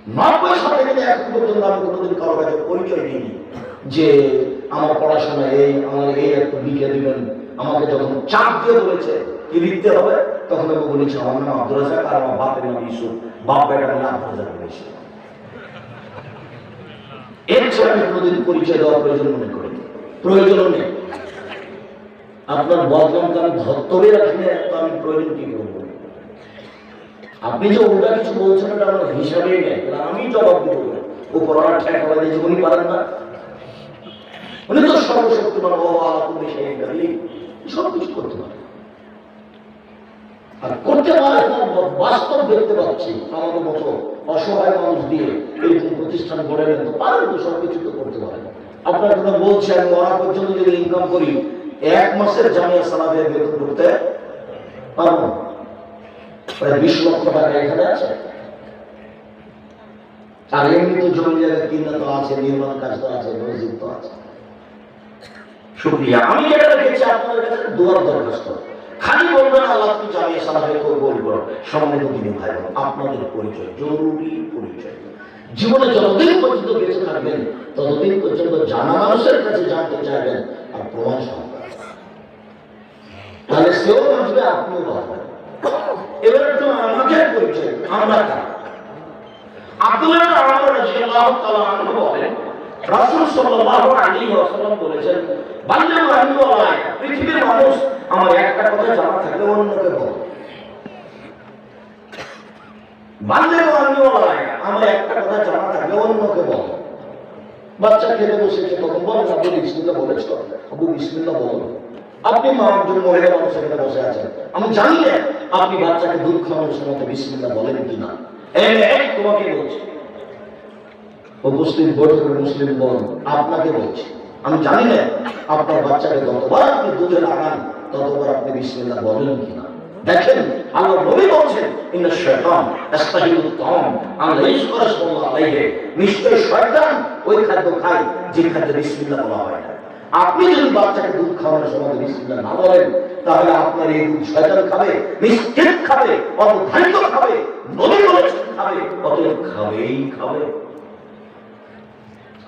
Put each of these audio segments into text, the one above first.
90 সাল থেকে এখন পর্যন্ত আমি কোনোদিন কারো কাছে পরিচয় দিইনি যে আমার পড়াশোনা এই, আমার এই একটু লিখে দিবেন। আমাকে যখন চাপ দিয়ে বলেছে কি লিখতে হবে, তখন আমি বলেছি আমার নাম আব্দুল রাজাক আর আমার বাপের নাম ইউসুফ, বাপ বেটার নাম আব্দুল রাজাক বলেছি। এর ছাড়া আমি কোনোদিন পরিচয় দেওয়ার প্রয়োজন মনে করি, প্রয়োজন নেই। আপনার বদনামকে আমি ধরে রাখলে তো আমি প্রয়োজন কি করবো? আপনি যে ওটা কিছু বলছেন ওটা আমার হিসাবেই নেই, আমি জবাব দিব। ও করোনা ঠেক হওয়া দিয়েছে, উনি পারেন না, উনি তো সর্বশক্তিমান সব কিছু করতে পারে। আর করতে পারে বাস্তব দেখতে পাচ্ছি আমাদের মতো অসহায় মানুষ দিয়ে এরকম প্রতিষ্ঠান গড়ে নিতে পারেন, তো সবকিছু তো করতে পারেন। আপনার কথা বলছি আমি মরা পর্যন্ত যদি ইনকাম করি 1 মাসের জামিয়া সালাফিয়া বেতন করতে পারবো, প্রায় 20 লক্ষ টাকা এখানে আছে। আর এমনি তো জমি জায়গা কিনা তো আছে, নির্মাণ কাজ তো আছে, মসজিদ তো আছে। শুকরিয়া। আমি যেটা রেখেছি আপনাদের কাছে দোয়ার দরখাস্ত, খালি বলবেন আল্লাহ তুমি জামিয়া সালাফিয়া কবুল করো। সম্মানিত দিনী ভাই বোন, আপনাদের পরিচয় জরুরি পরিচয়। জীবনে যতদিন পর্যন্ত বেঁচে থাকবেন ততদিন পর্যন্ত জানা মানুষের কাছে জানতে চাইবেন আর প্রমাণ সংখ্যা, তাহলে সেও বাঁচবে আপনিও বাঁচবেন। এবার একটু আমাদের পরিচয়, আমরা কারা? আব্দুল্লাহ ইবনে আমর রাদিয়াল্লাহু তাআলা আনহু বলেন রাসূল সাল্লাল্লাহু আলাইহি ওয়াসাল্লাম বলেছেন, বাল্লিগু আন্নী ওয়ালা আয়া, পৃথিবীর মানুষ আমার একটা কথা জানা থাকলে অন্যকে বলো। বাল্লিগু আন্নী ওয়ালা আয়া, আমার একটা কথা জানা থাকলে অন্যকে বলো। বাচ্চা খেতে বসেছে তখন বলেন আবু বিসমিল্লাহ বলেছ, আবু বিসমিল্লাহ বলো। আপনি মা একজন মহিলা মানুষ এখানে বসে আছেন, আমি জানি না আপনি বাচ্চাকে দুধ খাওয়ানোর সময় বিসমিল্লাহ বলেন কিনা। তোমাকে বলছি, উপস্থিত বৈঠকের মুসলিম বোন আপনাকে বলছি, আমি জানি না আপনার বাচ্চাকে যতবার আপনি দুধে লাগান ততবার আপনি বিসমিল্লাহ বলেন কিনা। দেখেন আল্লাহ নবী বলছেন ইন্নাশ শাইতান ইস্তাহিলুত তাআম আন ইয়াযকুরা সাল্লাল্লাহু আলাইহি, নিশ্চয় শয়তান ওই খাদ্য খায় যে খাদ্যে বিসমিল্লাহ বলা হয় না। আপনি যদি বাচ্চাকে দুধ খাওয়ানোর সময় বিসমিল্লাহ না বলেন তাহলে আপনার এই দুধ শয়তান খাবে, নিশ্চিত খাবে, অবধারিত খাবে, নবী বলেছেন খাবে, অতএব খাবেই খাবে।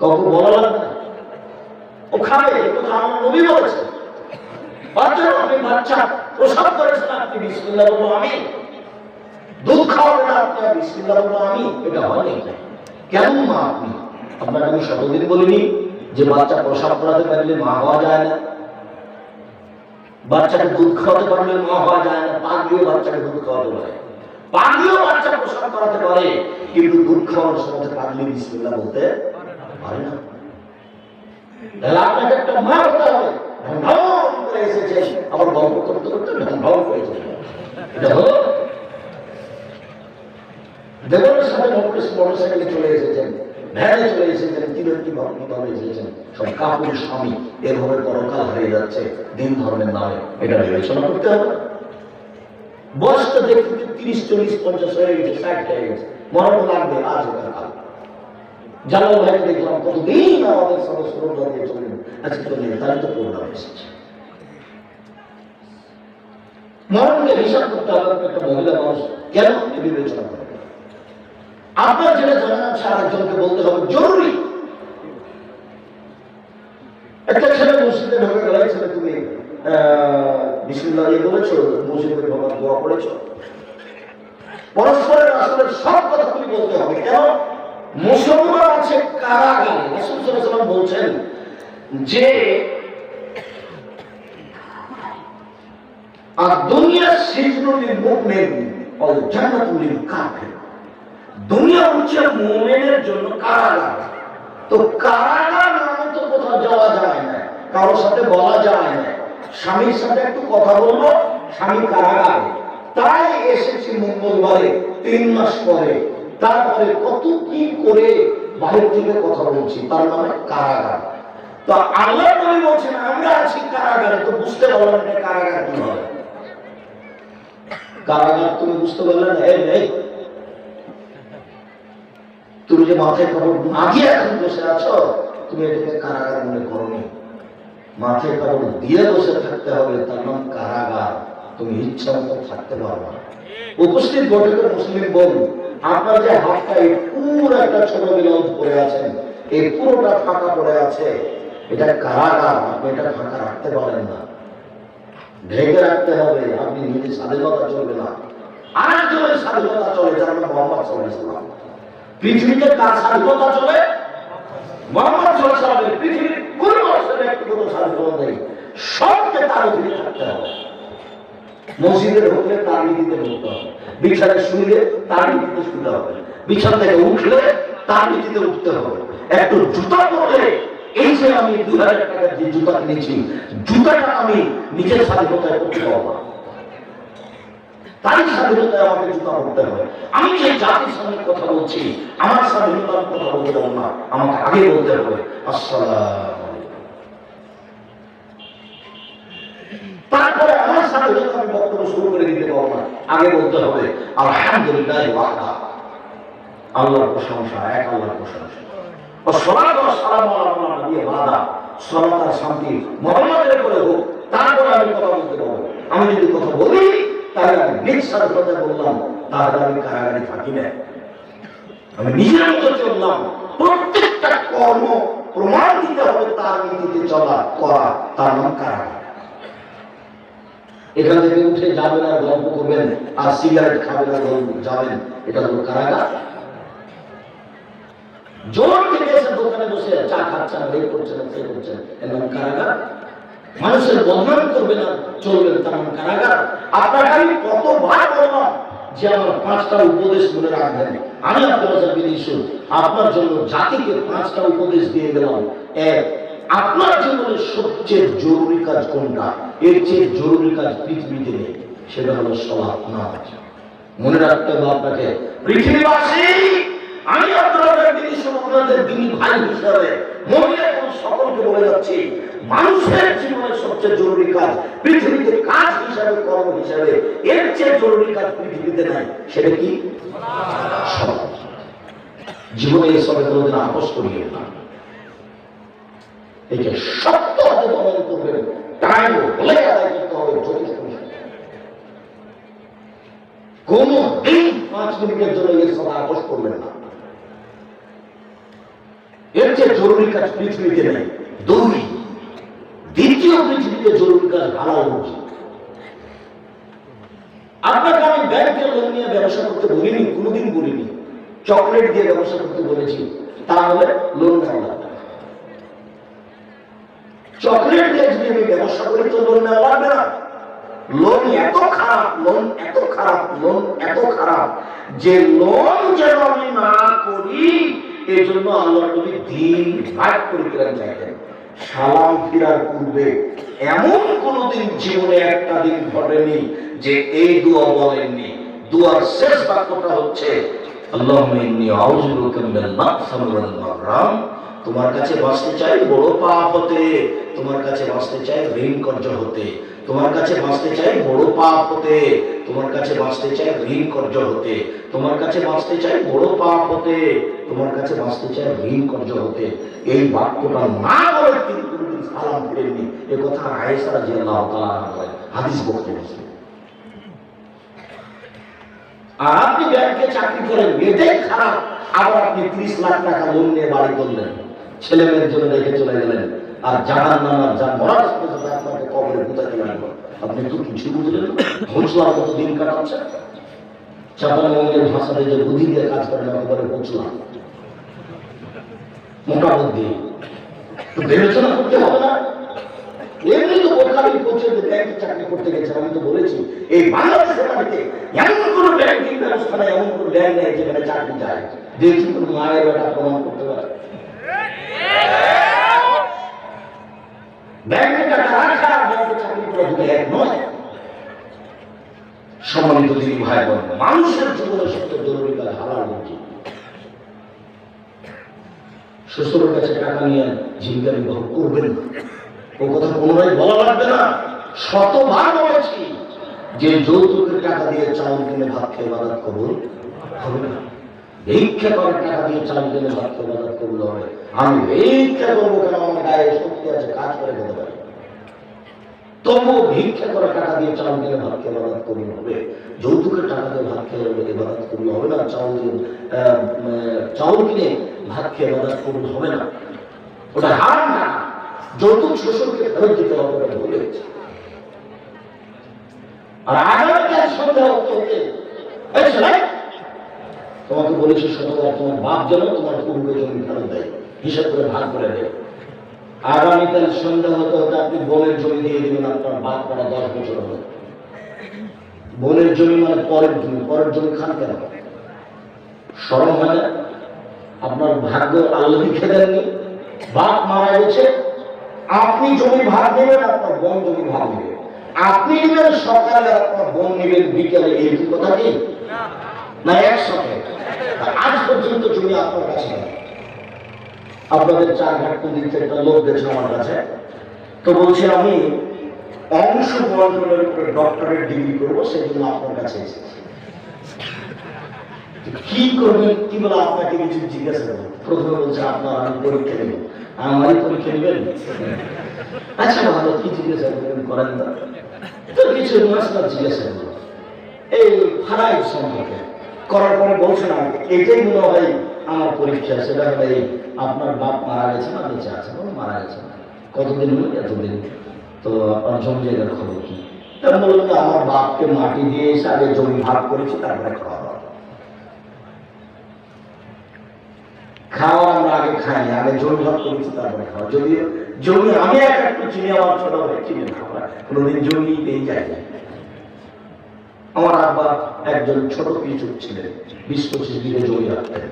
কখন বলা লাগবে না, ও খাবে, এটা আমার নবী বলেছেন। বাচ্চা প্রসাব করেছেন, আপনি বিসমিল্লাহ বলবো আমি, দুধ খাওয়াবেন আপনি বিসমিল্লাহ বলবো আমি, এটা হয়নি। কেমন মা আপনি? আপনাকে আমি শতদিন বলিনি যে বাচ্চা প্রসাব করাতে পারলে মা হওয়া যায় না, বাচ্চাকে দুধ খাওয়াতে পারলে মা হওয়া যায় না। পাগলিও বাচ্চাকে দুধ খাওয়াতে পারে, পাগলিও বাচ্চা প্রসাব করাতে পারে, কিন্তু দুধ খাওয়ানোর সময় পাগলি বিসমিল্লাহ বলতে পারে না। তাহলে আপনাকে একটা মা হতে হবে, ঢং করে এসেছে, আবার গল্প করতে করতে ঢং হয়ে যাবে। এটা হলো দেবরের সাথে মোটরসাইকেলে চলে এসেছেন, ভ্যানে চলে এসেছেন, কিভাবে এসেছেন, সব কাপুর স্বামী, এভাবে পরকাল হারিয়ে যাচ্ছে দিন ধর্মের নামে। এটা বিবেচনা করতে হবে। বয়সটা দেখতে 30, 40, 50 হয়ে গেছে, 60 হয়ে গেছে, মরণ লাগবে আজ এটা কাল। জালাল ভাইকে দেখলাম কতদিন আমাদের সদস্য দিয়ে চললেন, আজকে চলে তাই তো প্রোগ্রাম এসেছে। মরণকে হিসাব করতে হবে। একটা মহিলা মানুষ কেন বিবেচনা করে? আপনার যেটা জানা আছে আরেকজনকে বলতে হবে, জরুরি। একটা ছেলে মসজিদে ঢোকে গেল, ছেলে তুমি বিসমিল্লাহ বলেছো, মসজিদে ঢোকার দোয়া পড়েছ, পরস্পরের আসলে সব কথা তুমি বলতে হবে। কেন? মুসলমান আছে কারাগারে। রাসূল সাল্লাল্লাহু আলাইহি ওয়াসাল্লাম বলছেন যে দুনিয়া সিজনুল মুমিন ওয়াল জান্নাতুল লিল কাফির, দুনিয়া হচ্ছে মুমিনের জন্য কারাগার। তো কারাগার নামে তো কোথাও যাওয়া যায় না, কারোর সাথে বলা যায় না। স্বামীর সাথে একটু কথা বলবো, স্বামী কারাগারে, তাই এসেছি মঙ্গলবারে 3 মাস পরে। তারপরে কত কি করে বাইরে থেকে কথা বলছি, তার মানে কারাগার। তো আল্লাহ নবী বলছেন আমরা আছি কারাগারে। তো বুঝতে পারলাম না কারাগার কি হয়। কারাগার তুমি বুঝতে পারলে না? এই তুমি যে মাথায় কাপড় না দিয়ে এখন বসে আছো, তুমি এটাকে কারাগার মনে করোনি। মাথায় কাপড় দিয়ে বসে থাকতে হবে, তার নাম কারাগার। তুমি ইচ্ছা মতো থাকতে পারবে না। উপস্থিত বৈঠকের মুসলিম বোন আপনার যে হাতটা এই পুরো একটা ছোট ব্লাউজ পরে আছেন, এই পুরোটা ফাঁকা পড়ে আছে, এটা কারাগার। আপনি এটা ফাঁকা রাখতে পারেন না, ঢেকে রাখতে হবে। আপনি নিজে স্বাধীনতা চলবে না, আরেকজনের স্বাধীনতা চলে, যার নাম মোহাম্মদ সাল্লাল্লাহু আলাইহি ওয়াসাল্লাম। পৃথিবীতে কার স্বাধীনতা চলে? মোহাম্মদ সাল্লাল্লাহু আলাইহি ওয়াসাল্লামের। পৃথিবীর কোন মানুষের ব্যক্তিগত স্বাধীনতা নেই, সবকে তার অধীনে থাকতে হবে। মসজিদে ঢুকলে তার নীতিতে ঢুকতে হবে, বিছানায় শুইলে তার নীতিতে শুতে হবে, বিছানা থেকে উঠলে তার নীতিতে উঠতে হবে। একটু জুতা পরলে, এই যে আমি 2000 টাকার যে জুতা কিনেছি, জুতাটা আমি নিজের স্বাধীনতায় করতে পারবো না, তার স্বাধীনতায় আমাকে জুতা পরতে হবে। আমি যে জাতির সঙ্গে কথা বলছি, আমার স্বাধীনতার কথা বলতে পারবো না, আমাকে আগে বলতে হবে আসসালাম। তারপরে আমার স্বাধীনতা আমি বক্তব্য শুরু করে দিতে পারবো না, আগে বলতে হবে আলহামদুলিল্লাহ ওয়াহদা, আল্লাহর প্রশংসা, এক আল্লাহর প্রশংসা। সালাত ও সালাম আলা নবী ওয়াহদা, সালাত আর শান্তি মুহাম্মাদের উপরে হোক, তারপরে আমি কথা বলতে পারবো। আমি যদি কথা বলি তাহলে আমি নিজ স্বাধীনতায় বললাম, তাহলে আমি কারাগারে থাকি না, আমি নিজের মতো চললাম। প্রত্যেকটা কর্ম প্রমাণ দিতে হবে তার নীতিতে চলা করা, তার নাম কারাগার। এখান থেকে উঠে যাবেন আর গল্প করবেন আর সিগারেট খাবেন আর গল্প যাবেন, এটা হলো কারাগার। জোর থেকে এসে দোকানে বসে চা খাচ্ছেন, এই করছেন, সেই করছেন, এর নাম কারাগার। মানুষের বদনাম করবেন আর চলবেন, তার নাম কারাগার। আপনাকে আমি কতবার বললাম যে আমার 5টা উপদেশ মনে রাখবেন। আমি আপনার জন্য জাতিকে 5টা উপদেশ দিয়ে গেলাম। এক, আপনার জীবনের সবচেয়ে জরুরি কাজ কোনটা? এর চেয়ে জরুরি কাজ পৃথিবীতে নেই, সেটা হলো সালাত, নামাজ। মনে রাখতে হবে আপনাকে। পৃথিবীবাসী, আমি আপনাদের দিনী ভাই হিসাবে মহিলা এবং সকলকে বলে যাচ্ছি, মানুষের জীবনের সবচেয়ে জরুরি কাজ পৃথিবীতে কাজ হিসাবে, কর্ম হিসাবে, এর চেয়ে জরুরি কাজ পৃথিবীতে নাই। সেটা কি? জীবনে এই সবে কোনোদিন আপোষ করিয়ে না, এই যে সত্যভাবে পালন করবেন, টাইম বলে আদায় করতে হবে। কোন দিন 5 মিনিটের জন্য এর সাথে আপোষ করবেন না, এর চেয়ে জরুরি কাজ পৃথিবীতে নেই। 2, দ্বিতীয় পৃথিবীতে জরুরি কাজ হালাল রুজি। আপনাকে আমি ব্যাংকের লোন নিয়ে ব্যবসা করতে বলিনি, কোনোদিন বলিনি। চকলেট দিয়ে ব্যবসা করতে বলেছি, তাহলে লোন নেওয়া লাগবে। চকলেট দিয়ে যদি আমি ব্যবসা করি তো লোন নেওয়া লাগবে না। লোন এত খারাপ, লোন এত খারাপ, লোন এত খারাপ যে লোন যেন আমি না করি, এই জন্য আল্লাহ নবী দিন ভাগ করে দিলেন। চাইতেন সালাম ফিরার পূর্বে এমন কোনদিন জীবনে একটা দিন ঘটেনি যে এই দোয়া বলেননি। দোয়ার শেষ বাক্যটা হচ্ছে আল্লাহুম্মা ইন্নী আউযু বিকা মিনাল মাকসামি ওয়াল মাগরাম। তোমার কাছে বাঁচতে চাই বড় পাপ হতে, তোমার কাছে বাঁচতে চাই ঋণ কর্জ হতে, তোমার কাছে বাঁচতে চাই বড় পাপ হতে, তোমার কাছে বাঁচতে চাই ঋণ কর্জ হতে, তোমার কাছে বাঁচতে চাই বড় পাপ হতে, তোমার কাছে বাঁচতে চাই ঋণ কর্জ হতে। এই বাক্যটা না বলে তিনি কোনদিন সালাম ফিরেননি। এ কথা আয়েশা রাদিয়াল্লাহু তাআলা বলেন, হাদিস বক্তব্য। আর আপনি ব্যাংকে চাকরি করেন, এটাই খারাপ। আবার আপনি 30 লাখ টাকা লোন নিয়ে বাড়ি করলেন, ছেলে মেয়ের জন্য রেখে চলে গেলেন, আর জাহান্নামের যা মরার সাথে সাথে আপনাকে কবরে গুতাতে লাগলো। আপনি তো কিছু বুঝলেন, ঘোষলার মতো দিন কাটাচ্ছেন। চাপানগঞ্জের ভাষাতে যে বুদ্ধি দিয়ে কাজ করেন, একেবারে পৌঁছলাম মোটা বুদ্ধি। তো বিবেচনা করতে হবে না। এমনি তো বোকামি পৌঁছে ব্যাংকে চাকরি করতে গেছেন। আমি তো বলেছি এই বাংলাদেশের মাটিতে এমন কোন ব্যাংকিং ব্যবস্থা নেই, এমন কোন ব্যাংক নেই যেখানে চাকরি যায়। দেখছি কোন মায়ের বেটা প্রমাণ করতে পারে। ব্যাংকে টাকা রাখা আর ব্যাংকে চাকরি করা দুটো এক নয়। সম্মানিত দিদি ভাই বোন, মানুষের জীবনে সবচেয়ে জরুরি কাজ হালাল রুজি। শ্বশুরের কাছে টাকা নিয়ে জীবিকা নির্বাহ করবেন না, ও কথা পুনরায় বলা লাগবে না। শতবার বলেছি যে যৌতুকের টাকা দিয়ে চাউল কিনে ভাত খেয়ে ইবাদত কবুল হবে না। ভিক্ষা করে টাকা দিয়ে চাউল কিনে ভাত খেয়ে ইবাদত কবুল হবে। আমি ভিক্ষা করবো কেন? আমার গায়ে শক্তি আছে, কাজ করে খেতে পারি। তবুও ভিক্ষা করে টাকা দিয়ে চাউল কিনে ভাত খেয়ে ইবাদত করলে হবে, যৌতুকের টাকা দিয়ে ভাত খেয়ে ইবাদত করলে হবে না, চাউল কিনে ভাত খেয়ে ইবাদত করলে হবে না, ওটা হারাম না। যৌতুক শ্বশুরকে ফেরত দিতে হবে, ওটা ভুলে গেছে। আর আগামীকাল সন্ধ্যা হতে তোমাকে বলেছি শতবার, তোমার বাপ যেন তোমার পূর্ব জমি ফেরত দেয়, হিসাব করে ভাগ করে দেয়। আগামীকাল সন্ধ্যা হতে হতে আপনি বোনের জমি দিয়ে দিবেন, আপনার বাপ করা 10 বছর হবে। বোনের জমি মানে পরের জমি, পরের জমি খান কেন? শরম হয় না? আপনার ভাগ্য আল্লাহ লিখে দেননি, বাপ মারা গেছে, আপনি জমি ভাগ দেবেন, আপনার বোন জমি ভাগ দেবে। আপনি নেবেন সকালে, আপনার বোন নেবেন বিকেলে, এই কথা কি না? একসাথে। আজ পর্যন্ত জমি আপনার কাছে নেই। আপনাদের 4 ঘাট দিক থেকে একটা লোক গেছে আমার কাছে, তো বলছে আমি অংশ বন্টনের উপরে ডক্টরেট ডিগ্রি করবো, সেই জন্য আপনার কাছে এসেছি। কি করবেন, কি বলে আপনাকে কিছু জিজ্ঞাসা করবেন। প্রথমে বলছে আপনার আমি পরীক্ষা নেব। আমারই পরীক্ষা নেবেন? আচ্ছা ভালো, কি জিজ্ঞাসা করবেন করেন না, তো কিছু মশলা জিজ্ঞাসা করবো এই ফারাই সম্পর্কে। করার পরে বলছেন আমাকে এটাই মনে হয় আমার পরীক্ষা, সেটা হলো এই আপনার বাপ মারা গেছে না বেঁচে আছে? মারা গেছে। কতদিন হলো? এতদিন। তো আপনার জমি জায়গার খবর কি? বললাম যে আমার বাপকে মাটি দিয়ে এসে আগে জমি ভাগ করেছি, তারপরে খাওয়া দাওয়া। খাওয়া আমরা আগে খাইনি, আগে জমি ভাগ করেছি তারপরে খাওয়া। যদিও জমি আমি একটু চিনি, আমার ছোট ভাই চিনি না, কোনোদিন জমি পেয়ে যায় না। আমার আব্বা একজন ছোট কৃষক ছিলেন, 20-25 বিঘে জমি রাখতেন।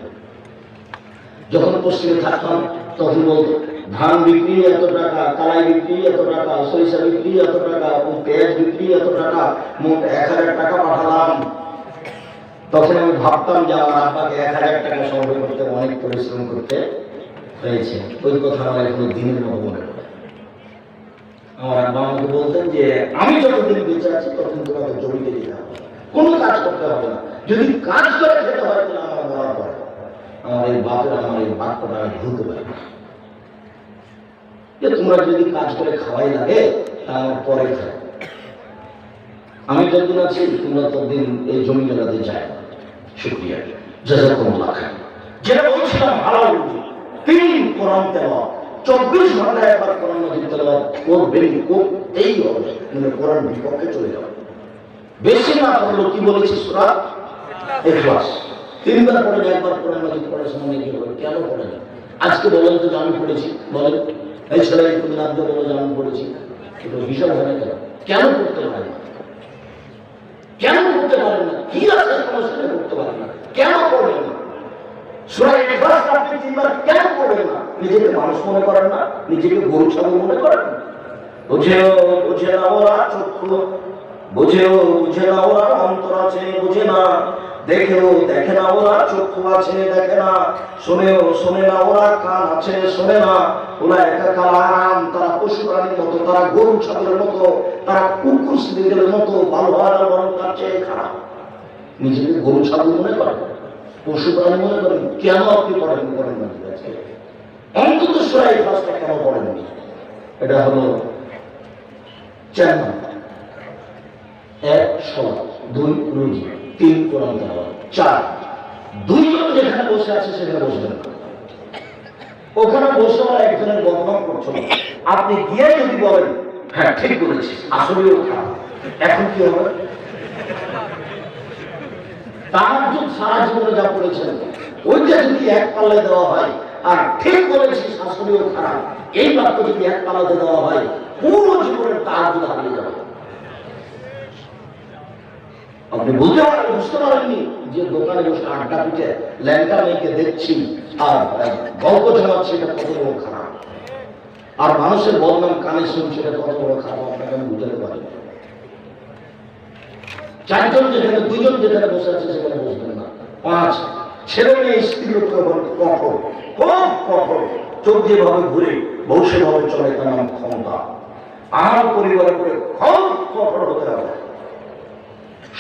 যখন পশ্চিমে থাকতাম তখন বলতো ধান বিক্রি এত টাকা, কালাই বিক্রি এত টাকা, সরিষা বিক্রি এত টাকা, পেঁয়াজ বিক্রি এত টাকা, মোট 1000 টাকা পাঠালাম। তখন আমি ভাবতাম যে আমার আব্বাকে 1000 টাকা সংগ্রহ করতে অনেক পরিশ্রম করতে হয়েছে। ওই কথা আমার এখন দিনের মতো মনে পড়ে। আমার আব্বা আমাকে বলতেন যে আমি যতদিন বেঁচে আছি ততদিন তোমাকে জমিতে দিতে হবে, কোনো কাজ করতে হবে না। যদি কাজ করে খেতে হয় তাহলে আমার মরার পরে আমার এই বাপের আমার এই বাক্যটা আমি ভুলতে পারি না, যে তোমরা যদি কাজ করে খাওয়াই লাগে তা আমার পরে খাও। আমি যতদিন আছি তোমরা ততদিন এই জমি জায়গাতে যাই। শুকরিয়া, জাযাকুমুল্লাহ খাইর। যেটা বলছিলাম হালাল রুজি, 3 কোরআন তেলাওয়াত, 24 ঘন্টা একবার কোরআন মাজিদ তেলাওয়াত করবেন, করতেই হবে, মানে কোরআন বিপক্ষে চলে যাবে। বেশি না পড়লো, কি বলেছি সূরা ইখলাস 3 বার পড়ে, একবার কোরআন মাজিদ পড়ার সময় কি বলে, কেন পড়ে না? আজকে বলেন তো আমি পড়েছি, বলেন এই ছেলে তুমি নাম দিয়ে বলো যে আমি পড়েছি, এটা বিষয় হয় না কেন? কেন পড়তে পারে না? কেন পড়তে পারেন না? কি আছে সমস্যা করতে পারেন না? কেন পড়বেন না? সূরা ইখলাস আপনি 3 বার কেন পড়বেন না? নিজেকে মানুষ মনে করেন না? নিজেকে গরু ছাগল মনে করেন? বুঝেও বুঝে না ওরা চক্ষু, বুঝেও বুঝে না ওরা অন্তর আছে, বুঝে না। দেখেও দেখে না ওরা চক্ষু আছে, দেখে না। শুনেও শুনে না ওরা কান আছে, শোনে না। ওরা একাকালাম, তারা পশু প্রাণীর মতো, তারা গরু ছাগলের মতো, তারা কুকুর শ্রীদের মতো, ভালো হওয়ার বরং তার চেয়ে খারাপ। নিজেকে গরু ছাগল মনে করেন, পশু প্রাণী মনে করেন? কেন আপনি পড়েন করেন না? অন্তত সূরা ইখলাসটা কেন পড়েননি? এটা হলো 4 নম্বর। 1 সালাত, 2 রোজা, 3 কোরআন তেলাওয়াত, 4 2 জন যেখানে বসে আছে সেখানে বসবেন না। ওখানে বসে ওরা একজনের বদনাম করছো, আপনি গিয়ে যদি বলেন হ্যাঁ ঠিক বলেছি, আসলেও খারাপ, এখন কি হবে? তাহাজ্জুদ সারা জীবনে যা পড়েছেন ওইটা যদি এক পাল্লায় দেওয়া হয়, আর ঠিক বলেছি আসলেও খারাপ এই বাক্য যদি এক পাল্লাতে দেওয়া হয়, পুরো জীবনের তাহাজ্জুদ হারিয়ে যাবে। আপনি বুঝতে পারেন, বুঝতে পারেননি যে দোকানে বসে আড্ডা পিঠে ল্যাংটা মেয়েকে দেখছি আর গল্প জমাচ্ছি, এটা কত বড় খারাপ। আর মানুষের বদনাম কানে শুনছে, এটা কত বড় খারাপ আপনাকে আমি বুঝাতে পারি। 4 জন যেখানে, 2 জন যেখানে বসে আছে সেখানে বসবেন না। 5 ছেলে মেয়ে স্ত্রীর উপরে কঠোর, খুব কঠোর। চোখ যেভাবে ঘুরে বউ সেভাবে চলে, তার নাম ক্ষমতা। আমার পরিবারের উপরে খুব কঠোর হতে হবে,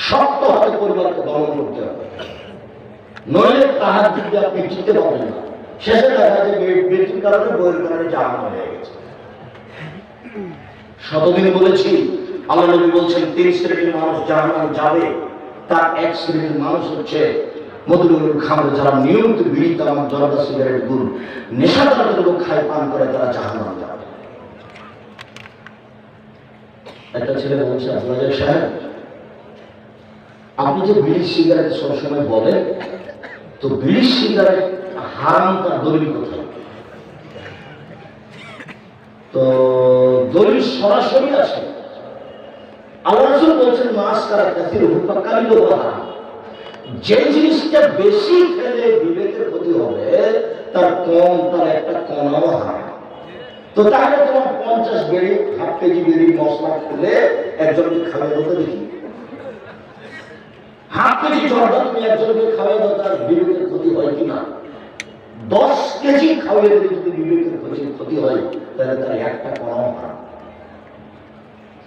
শক্ত হাতে পরিবারকে দমন করতে হবে, নইলে তাহাজ্জুদ দিয়ে আপনি জিততে পারবেন না। শেষে দেখা যায় বেটির কারণে, বইয়ের কারণে জাহান্নামে হয়ে গেছে। শতদিন বলেছি, আল্লাহ নবী বলছেন 3 শ্রেণীর মানুষ জাহান্নামে যাবে। তার এক শ্রেণীর মানুষ হচ্ছে মধুর খামর, যারা নিয়মিত বিড়ি, তামাক, জর্দা, সিগারেট, গুল, নেশা জাতীয় লোক খায়, পান করে, তারা জাহান্নামে যাবে। একটা ছেলে বলছে, আব্দুল সাহেব, আপনি যে বিড়ি সিগারেট সবসময় বলেন, তো বিড়ি সিগারেট হারাম, তার দলিল কোথায়? তো দলিল সরাসরি আছে। আল্লাহ রাসূল বলছেন, মাস কারা কাসির হুফাকালিল ওয়াহা, যে জিনিসটা বেশি খেলে বিবেকের ক্ষতি হবে, তার কম, তার একটা কণাও হারাম। তো তাহলে তোমার 50 বেড়ি, হাফ কেজি বেড়ি মশলা খেলে একজনকে খাওয়াই দিতে দেখি, হাফ কেজি জর্দা তুমি একজনকে খাওয়াই দাও, তার বিবেকের ক্ষতি হয় কিনা? 10 কেজি খাওয়াই দিলে যদি বিবেকের ক্ষতি হয়, তাহলে তার একটা কণাও হারাম।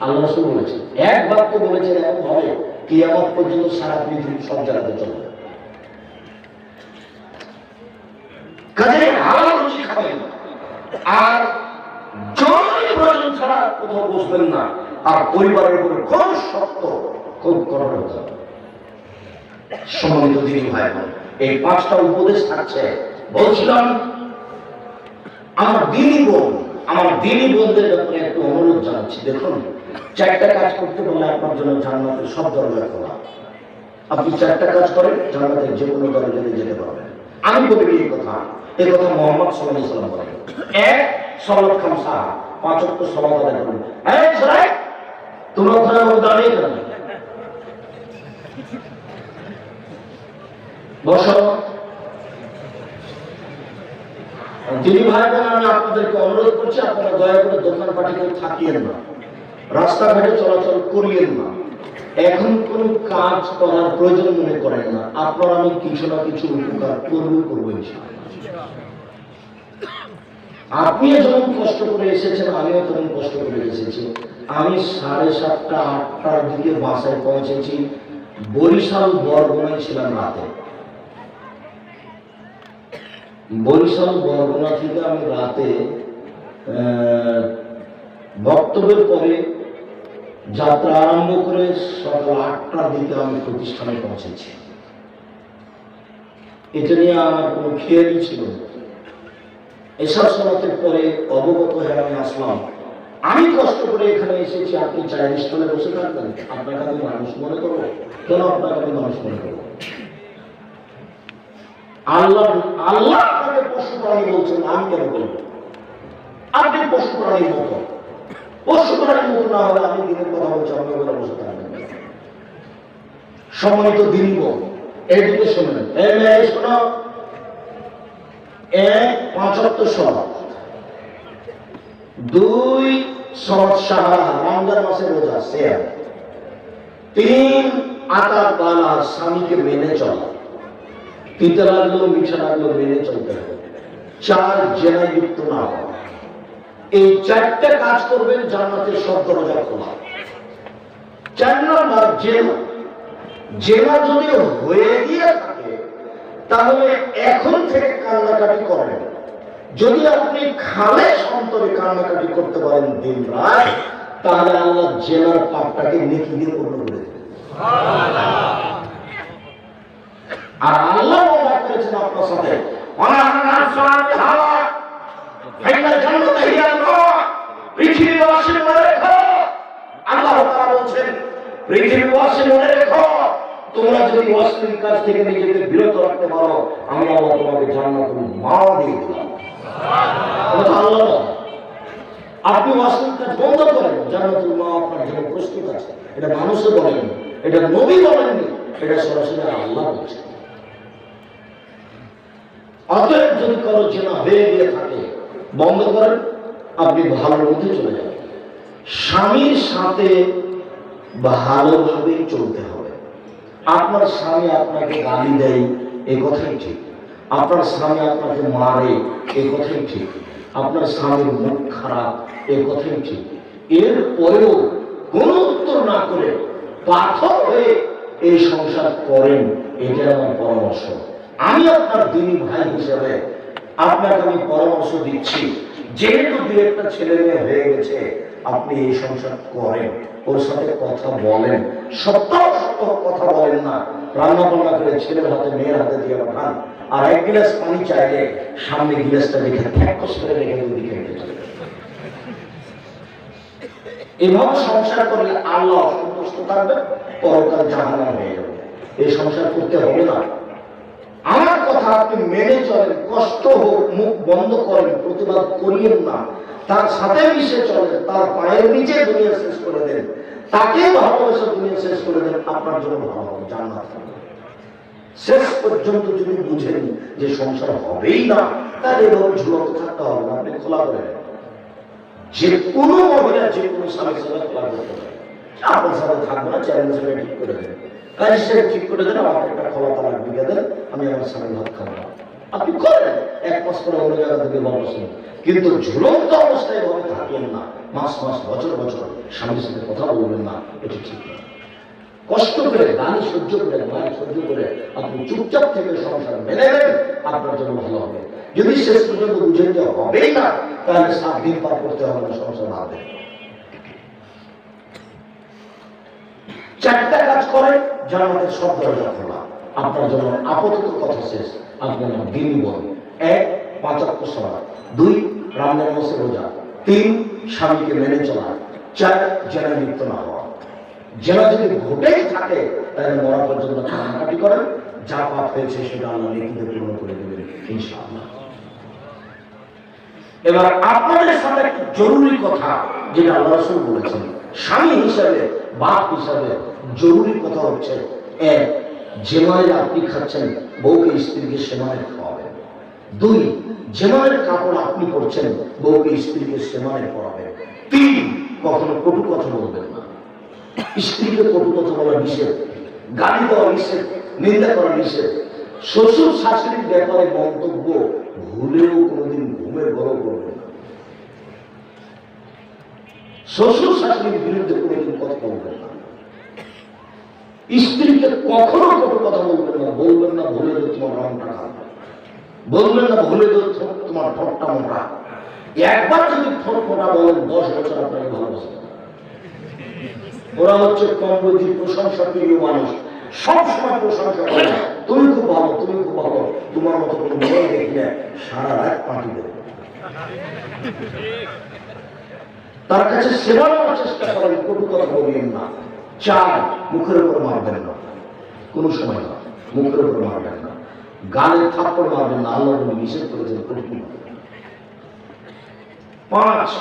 আল্লাহ রাসূল বলেছেন, এক বাক্য বলেছেন, এমন ভাবে কিয়ামত পর্যন্ত সারা পৃথিবী সব জায়গাতে চলবে। কাজে হালাল রুচি খাবেন, আর জরুরি প্রয়োজন ছাড়া কোথাও বসবেন না। আর পরিবারের উপরে খুব শক্ত, খুব কড়া হতে হবে। সম্মানিত দিনী ভাই বোন, এই 5টা উপদেশ থাকছে। বলছিলাম, আমার দিনী বোনদের ব্যাপারে একটু অনুরোধ জানাচ্ছি। দেখুন, 4টা কাজ করতে পারলে আপনার জন্য জান্নাতের সব দরজা খোলা। আপনি 4টা কাজ করেন, জান্নাতের যে কোনো দরজাতে যেতে পারবেন। আমি বলি এই কথা মুহাম্মদ সাল্লাল্লাহু আলাইহি ওয়াসাল্লাম বলেন। 1, সালাত খামসা, 5 ওয়াক্ত সালাত আদায় করুন। এই সরাই, তোমরা ওখানে দাঁড়িয়ে কেন? বসো। দিনী ভাই বোন, আমি আপনাদেরকে অনুরোধ করছি, আপনারা দয়া করে দোকানপাটে কেউ থাকিয়েন না, রাস্তাঘাটে চলাচল করিয়েন না। এখন কোন কাজ করার প্রয়োজন মনে করেন না। আপনারা আমি কিছু না কিছু উপকার করবো ইনশাআল্লাহ। আপনি যেমন কষ্ট করে এসেছেন, আমিও তেমন কষ্ট করে এসেছি। আমি 7:30, 8টার দিকে বাসায় পৌঁছেছি। বরিশাল বরগুনায় ছিলাম রাতে। বরিশাল বরগুনা থেকে আমি রাতে বক্তব্যের পরে যাত্রা আরম্ভ করে সকাল 8টার দিকে আমি প্রতিষ্ঠানে পৌঁছেছি। এটা নিয়ে আমার কোনো খেয়ালই ছিল না। এসব সমাতের পরে অবগত হয়ে আমি আসলাম। আমি কষ্ট করে এখানে এসেছি, আপনি চায়ের স্টলে বসে থাকবেন। আপনাকে আমি মানুষ মনে করবো কেন? আপনাকে আমি মানুষ মনে করবো? আল্লাহ আপনাকে পশু প্রাণী বলছেন, আমি কেন বলবো? আপনি পশু প্রাণীর মতো। পশু প্রাণীর মতো না হলে আমি দিনের কথা বলছি, আমি ওখানে বসে থাকবেন। সম্মানিত দিনী বোন, এইদিকে শোনেন। শোনো, 1, 5 ওয়াক্ত সালাত, 2, সালাত সাহারা, রমজান মাসে রোজা, 3, আতা বালা, স্বামীকে মেনে চলা, তিতা লাগলো মিঠা লাগলো মেনে চলতে হবে। 4, জেনাযুক্ত না হওয়া। এই 4টা কাজ করবেন, জান্নাতের সব দরজা খোলা। 4 নম্বর, জেনা যদি হয়ে গিয়ে থাকে, তাহলে এখন থেকে কান্নাকাটি করেন। যদি আপনি খালেস অন্তরে কান্নাকাটি করতে পারেন দিন রাত, তাহলে আল্লাহ জেনার পাপটাকে নেকি দিয়ে পূর্ণ করে দেবেন। আর আল্লাহ ওয়াদা করেছেন আপনার সাথে, পৃথিবীবাসী মনে রেখো, আল্লাহ তাআলা বলছেন, পৃথিবীবাসী মনে রেখো, তোমরা যদি অশ্লীল কাজ থেকে নিজেকে বিরত রাখতে পারো, আমি আল্লাহ তোমাকে জান্নাতুল মাওয়া দিয়ে দিলাম। আল্লাহ, আপনি অশ্লীল কাজ বন্ধ করেন, জান্নাতুল মাওয়া আপনার জন্য প্রস্তুত আছে। এটা মানুষে বলেন, এটা নবী বলেননি, এটা সরাসরি আল্লাহ বলছেন। অতএব যদি কারো জেনা হয়ে গিয়ে থাকে, বন্ধ করেন, আপনি ভালোর মধ্যে চলে যাবেন। স্বামীর সাথে ভালোভাবে চলতে হবে। আপনার স্বামী আপনাকে গালি দেয়, এ কথাই ঠিক। আপনার স্বামী আপনাকে মারে, এ কথাই ঠিক। আপনার স্বামীর মুখ খারাপ, এ কথাই ঠিক। এরপরেও কোনো উত্তর না করে পাথর হয়ে এই সংসার করেন, এটা আমার পরামর্শ। আমি আপনার দিনী ভাই হিসেবে আপনাকে আমি পরামর্শ দিচ্ছি, যেহেতু দু একটা ছেলে মেয়ে হয়ে গেছে, আপনি এই সংসার করেন, ওর সাথে কথা বলেন, সত্য সত্য কথা বলেন না। রান্না বান্না করে ছেলের হাতে মেয়ের হাতে দিয়ে পাঠান, আর এক গিলাস পানি চাইলে সামনে গিলাসটা রেখে ফ্যাকস করে রেখে দিকে চলে। এভাবে সংসার করলে আল্লাহ সন্তুষ্ট থাকবে, পরকাল জাহান্নাম হয়ে যাবে। এই সংসার করতে হবে না। আমার কথা আপনি মেনে চলেন, কষ্ট হোক, মুখ বন্ধ করেন, প্রতিবাদ করিয়েন না, তার সাথে মিশে চলেন, তার পায়ের নিচে দুনিয়া শেষ করে দেন, তাকে ভালোবাসা দুনিয়া শেষ করে দেন, আপনার জন্য ভালো হবে, জান্নাত হবে। শেষ পর্যন্ত যদি বুঝেন যে সংসার হবেই না, তাহলে এভাবে ঝুলতে থাকতে হবে না। আপনি খোলা করে দেন, যে কোনো মহিলা যে কোনো স্বামীর সাথে খোলা করতে পারে, আপনার সাথে থাকবো না, চ্যালেঞ্জ করে ঠিক করে দেন, কাজ হিসেবে ঠিক করে দেন, আমাকে একটা খোলা তালাক দিয়ে দেন, আমি আমার স্বামী ভাত খাবো না। আপনি করেন, এক মাস করে অন্য জায়গা থেকে বলছেন, কিন্তু ঝুলন্ত অবস্থায় ভাবে থাকেন না, মাস মাস বছর বছর স্বামীর সাথে কথা বলবেন না, এটি ঠিক না। কষ্ট করে, গালি সহ্য করে, মায়ের সহ্য করে আপনি চুপচাপ থেকে সংসার মেনে নেন, আপনার জন্য ভালো হবে। যদি শেষ পর্যন্ত বুঝেন যে হবেই না, তাহলে 7 দিন পার করতে হবে না, সংসার না হবে। 4টা কাজ করে জান্নাতের সব দরজা খোলা। আপনার জন্য আপাতত কথা শেষ, আপনি আমার দিন বলেন। 1 5 ওয়াক্ত সালাত, 2 রমজান মাসে রোজা, 3 স্বামীকে মেনে চলা, 4 জেনা লিপ্ত না হওয়া। জেনা যদি ঘটেই থাকে তাহলে মরা পর্যন্ত কান্নাকাটি করেন, যা পাপ হয়েছে সেটা আল্লাহ নেকিতে পূর্ণ করে দেবেন ইনশাআল্লাহ। এবার আপনাদের সাথে একটা জরুরি কথা, যেটা আল্লাহ রাসূল বলেছেন, স্বামী হিসাবে, বাপ হিসাবে জরুরি কথা হচ্ছে, 1 জেমায়ের আপনি খাচ্ছেন, বউকে স্ত্রীকে সেমানে খাওয়াবেন। 2 জেমায়ের কাপড় আপনি পরছেন, বউকে স্ত্রীকে সেমানে পরাবেন। 3 কখনো কটু কথা বলবেন না, স্ত্রীকে কটু কথা বলা নিষেধ, গালি দেওয়া নিষেধ, নিন্দা করা নিষেধ। শ্বশুর শাশুড়ির ব্যাপারে মন্তব্য ভুলেও কোনোদিন ঘুমের ঘরও করবেন না। শ্বশুর শাশুড়ির বিরুদ্ধে কোনোদিন কথা বলবেন না। স্ত্রীকে কখনো কটু কথা বলবেন না। বলবেন না ভুলে দেব তোমার রংটা খারাপ, বলবেন না ভুলে দেব তোমার ঠোঁটটা মোটা। একবার যদি ঠোঁট মোটা বলেন, 10 বছর আপনাকে ভালোবাসবে। ওরা হচ্ছে কম বুদ্ধি, প্রশংসা প্রিয় মানুষ, সবসময় প্রশংসা করে, তুমি খুব ভালো, তুমি খুব ভালো, তোমার মতো কোনো মেয়ে দেখলে সারা রাত পার্টি দেবে। তার কাছে সেবা নেওয়ার চেষ্টা করেন, কটু কথা বলবেন না। 4 মুখের উপর মারবেন না, কোনো সময় না, মুখের উপর মারবেন না। গালে থাপ্পড় মারবেন না, আল্লাহ নিষেধ করেছেন, কটু। 5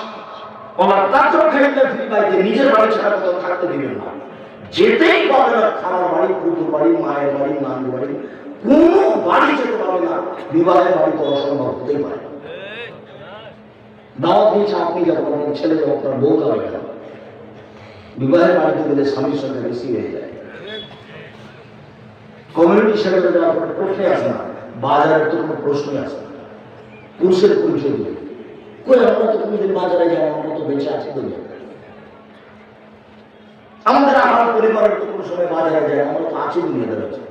নিজের বাড়ি ছাড়া কোথাও থাকতে দিবেন না, যেতেই পারবে না। খালার বাড়ি, পুতুর বাড়ি, মায়ের বাড়ি, নানির বাড়ি, কোন বাড়ি যেতে পারবে না। বিবাহের বাড়ি তো অসম্ভব হতেই পারে। দাওয়াত দিয়েছে আপনি যাবেন, আপনার ছেলে যাবে, আপনার বউ যাবে না। বিবাহের বাড়িতে গেলে স্বামীর সঙ্গে বেশি হয়ে যায়। কমিউনিটি সেক্রেটারি আপনার প্রশ্নই আসে না, বাজারের তো কোনো প্রশ্নই আসে না। পুরুষের পরিচয় দিবে কই? আমরা তো কোনোদিন বাজারে যাই, আমরা তো বেঁচে আছি দুনিয়াতে। আমাদের আমার পরিবারের তো কোনো সময় বাজারে যায়, আমরা তো আছি দুনিয়াতে বেঁচে।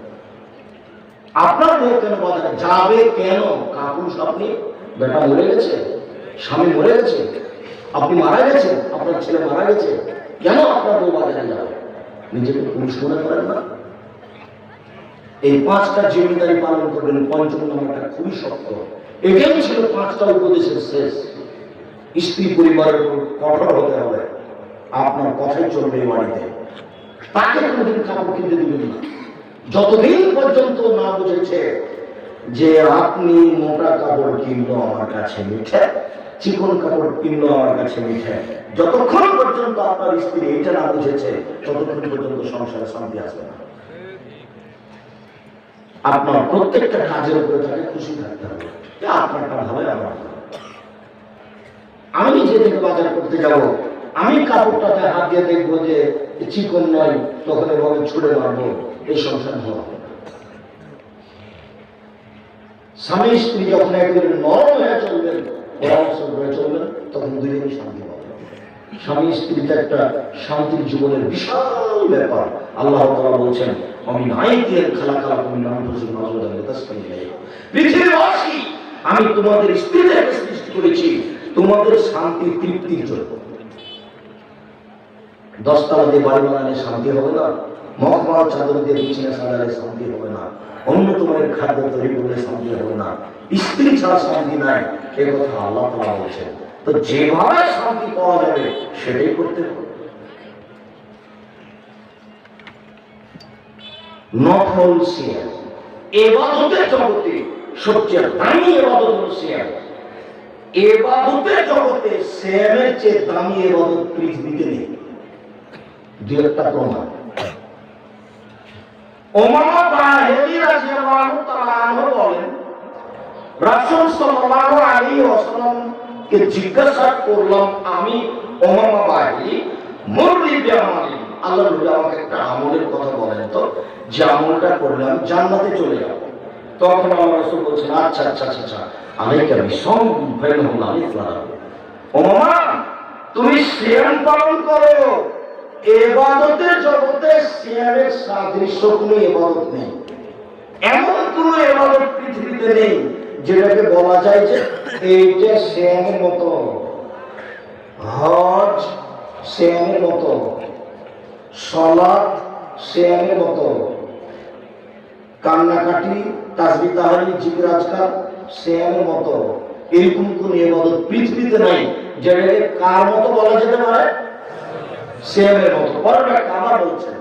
আপনার বউ কেন বাজারে যাবে? কেন? কাপুরুষ আপনি? বেটা মরে গেছে, স্বামী মরে গেছে, আপনি মারা গেছেন, আপনার ছেলে মারা গেছে, কেন আপনার বউ বাজারে যাবে? নিজেকে পুরুষ মনে করেন না? এই 5টা জিম্মেদারি পালন করবেন। 5ম নাম্বারটা খুবই শক্ত। এটাই ছিল 5টা উপদেশের শেষ। স্ত্রী পরিবারের উপর কঠোর হতে হবে, আপনার কথাই চলবে এই বাড়িতে। তাকে কোনোদিন কাপড় কিনতে দিবেন না যতদিন পর্যন্ত না বুঝেছে যে আপনি মোটা কাপড় কিনলো আমার কাছে মিঠে, চিকন কাপড় কিনলো আমার কাছে মিঠে। যতক্ষণ পর্যন্ত আপনার স্ত্রী এটা না বুঝেছে, ততক্ষণ পর্যন্ত সংসারে শান্তি আসবে না। আপনার প্রত্যেকটা কাজের উপরে তাকে খুশি থাকতে হবে, আপনারটা ভালো, আমার। আমি যে থেকে বাজার করতে যাব, আমি কাপড়টাতে হাত দিয়ে দেখবো যে চিকন নয়, তখন এভাবে ছুড়ে মারবো, এই সংসার ভালো হবে। স্বামী স্ত্রী যখন একেবারে নরম হয়ে চলবেন, পরামর্শ হয়ে চলবেন, তখন দুজনেই শান্তি পাবে। স্বামী স্ত্রীতে একটা শান্তির জীবনের বিশাল ব্যাপার। আল্লাহ তাআলা বলছেন, আমি নাই দিয়ে খালা খালা তুমি নাম খুশি নজর দেবে, পৃথিবীবাসী আমি তোমাদের স্ত্রীদেরকে সৃষ্টি করেছি তোমাদের শান্তি তৃপ্তির জন্য। 10 তলা দিয়ে বাড়ি বানালে শান্তি হবে না, মহকুমার চাদর দিয়ে বিছানা সাজালে শান্তি হবে না, অন্য তোমাদের খাদ্য তৈরি করলে শান্তি হবে না, স্ত্রী ছাড়া শান্তি নাই, এ কথা আল্লাহ তাআলা বলছেন। তো যেভাবে শান্তি পাওয়া যাবে সেটাই করতে হবে। নফল সিয়াম, ইবাদতের জগতে সবচেয়ে দামি ইবাদত হলো সিয়াম। ইবাদতের জগতে সিয়ামের চেয়ে দামি ইবাদত পৃথিবীতে নেই। দুই একটা প্রমাণ। উমামা বাহিনী রাদিয়াল্লাহু তাআলা আনহু বলেন, রাসূল সাল্লাল্লাহু আলাইহি ওয়াসাল্লামকে জিজ্ঞাসা করলাম, আমি উমামা বাহিনী মুররি বিআমালি, আল্লাহ নবী আমাকে একটা আমলের কথা বলেন তো, যে আমলটা করলাম জান্নাতে চলে যাব। তখন আল্লাহ রাসূল বলছেন, আচ্ছা আচ্ছা আচ্ছা আলাইকা বিসম ফাইনাহুল ইসলাম। উমামা তুমি সিয়াম পালন করো। ইবাদতের জগতে সিয়ামের সাদৃশ্য কোনো ইবাদত নেই। এমন কোনো ইবাদত পৃথিবীতে নেই যেটাকে বলা যায় যে এইটা সিয়ামের মতো। হজ সিয়ামের মতো, সালাত সিয়ামের মতো, কান্নাকাটি, তাসবিহ তাহলিল জিকির আজকার সিয়ামের মতো। এরকম কোন ইবাদত পৃথিবীতে নাই যেটাকে কার মতো বলা যেতে পারে, সিয়ামের মতো। পরের একটা আবার বলছেন,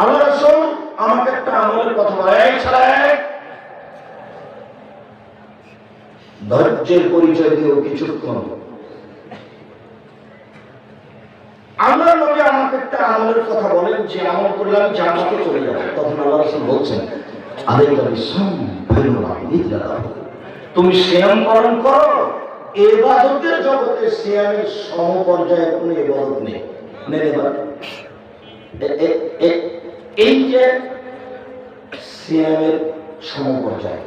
আল্লাহ রাসূল আমাকে একটা আমলের কথা বলে, এই ছেলে ধৈর্যের পরিচয় দিও কিছুক্ষণ। আল্লাহ নবী আমাকে একটা আমলের কথা বলেন, যে আমল করলে আমি জান্নাতে চলে যাব। তখন আল্লাহ রাসূল বলছেন, আলাইকা বিসম ফাইনাহুল ইসলাম, তুমি সিয়াম পালন করো। ইবাদতের জগতে সিয়ামের সমপর্যায়ে কোনো ইবাদত নেই। এই যে সিয়ামের সমপর্যায়,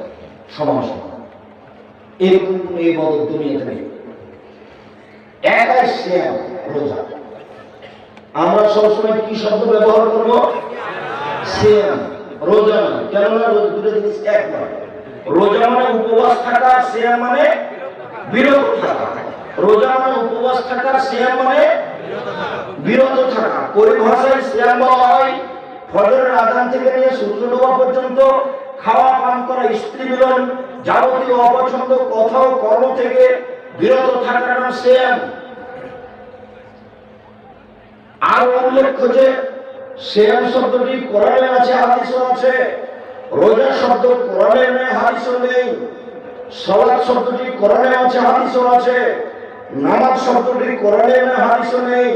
সমান সমান, এরকম কোনো ইবাদত দুনিয়াতে নেই। একাই সিয়াম, রোজা। আমরা সবসময় কি শব্দ ব্যবহার করব? সিয়াম, রোজা না। কেননা দুটো জিনিস এক নয়। রোজা মানে উপবাস থাকা, সিয়াম মানে বিরত থাকা। রোজা মানে উপবাস থাকা, সিয়াম মানে বিরত থাকা। পরিভাষায় সিয়াম বলা হয় ফজরের আযান থেকে নিয়ে সূর্য ডোবা পর্যন্ত খাওয়া পান করা, স্ত্রী মিলন, যাবতীয় অপছন্দ কথা ও কর্ম থেকে বিরত থাকার নাম সিয়াম। আর উল্লেখ্য যে সিয়াম শব্দটি কোরআনে আছে, হাদিসও আছে। রোজা শব্দ কোরআনে নেই, হাদিসও নেই। সালাত শব্দটি কোরআনে আছে, হাদিসও আছে। নামাজ শব্দটি কোরআনে নেই, হাদিসও নেই।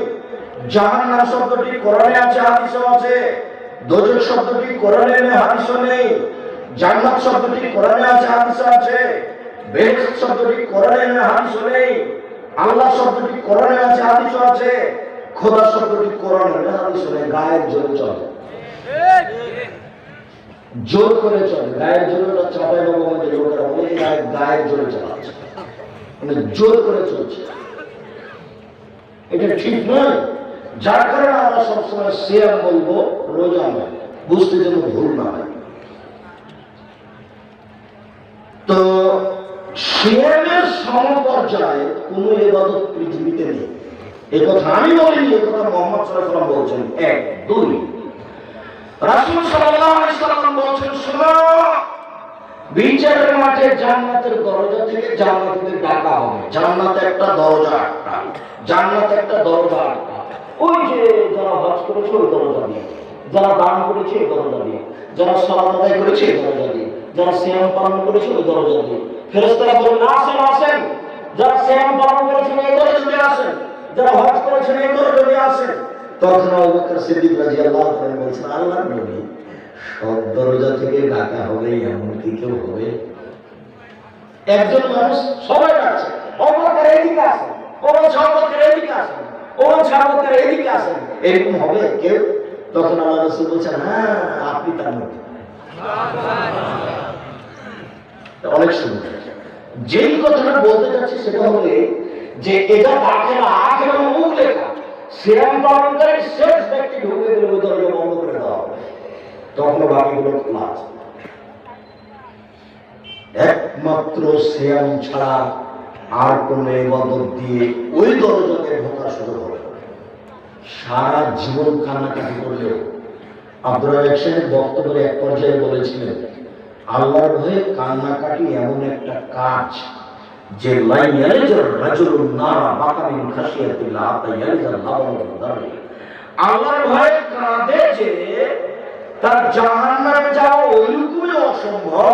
জাহান্নাম শব্দটি কোরআনে আছে, হাদিসও আছে। দোজখ শব্দটি কোরআনে নেই, হাদিসও নেই। জান্নাত শব্দটি কোরআনে আছে, হাদিসও আছে। বেহেশত শব্দটি কোরআনে নেই, হাদিসও নেই। আল্লাহ শব্দটি কোরআনে আছে, হাদিসও আছে। খোদা শব্দটি কোরআনে নেই, হাদিসও নেই। গায়ের জোরে চলে, জোর করে চলে। গায়ের জোরে চাপাই বাবু আমাদের লোকেরা বলে গায়ের জোরে চালাচ্ছে, মানে জোর করে চলছে। এটা ঠিক নয়। যার কারণে আমরা সবসময় সিয়াম বলবো, রোজা নয়, বুঝতে যেন ভুল না হয়। তো সিয়ামের সমপর্যায়ে কোন ইবাদত পৃথিবীতে নেই। এই কথা আমি বলিনি, এই কথা মুহাম্মদ সাল্লাল্লাহু আলাইহি ওয়াসাল্লাম বলছেন। 1 2 রাসূল সাল্লাল্লাহু আলাইহি ওয়াসাল্লাম বলছেন, শোনো, বিচারের মাঠে জান্নাতের দরজা থেকে জান্নাতীদের ডাকা হবে। জান্নাতে একটা দরজা, একটা জান্নাতে একটা দরজা, একটা। ওই যে যারা হজ করেছে ওই দরজা দিয়ে, যারা দান করেছে ওই দরজা দিয়ে, যারা সালাত আদায় করেছে ওই দরজা দিয়ে, যারা সিয়াম পালন করেছে ওই দরজা দিয়ে। ফেরেশতারা বলেন, আসেন আসেন, যারা সিয়াম পালন করেছেন এই দরজা দিয়ে আসেন, যারা হজ করেছেন এই দরজা দিয়ে আসেন। তখন আবু বকর সিদ্দিক রাদিয়াল্লাহু তাআলা বলেছেন, আল্লাহর নবী, সব দরজা থেকে ডাকা হবে এমন কি কেউ হবে? একজন মানুষ সবাই ডাকছে, অবকর এদিকে আসেন, ওমর সাহাবকে এদিকে আসেন, ওমর সাহাবকে এদিকে আসেন, এরকম হবে কেউ? তখন আল্লাহ রাসূল বলেছেন, হ্যাঁ আপনি তার মধ্যে। অনেক সুন্দর। যেই কথাটা বলতে চাচ্ছি সেটা হলো যে এটা আখেরা, আখেরা মুখ লেখা। সিয়াম পালনকারী শেষ ব্যক্তি ঢুকে গেলে ওই দরজা বন্ধ করে দেওয়া হবে, তখন বাকিগুলো খোলা আছে। একমাত্র সিয়াম ছাড়া আর কোন ইবাদত দিয়ে ওই দরজাতে ঢোকার সুযোগ হবে না। সারা জীবন কান্নাকাটি করলেও আব্দুর রাজ্জাক সাহেব বক্তব্যের এক পর্যায়ে বলেছিলেন, আল্লাহর ভয়ে কান্নাকাটি এমন একটা কাজ যে আল্লাহর ভয়ে কাঁদে যে তার জাহান্নামে যাওয়া ওইরকমই অসম্ভব,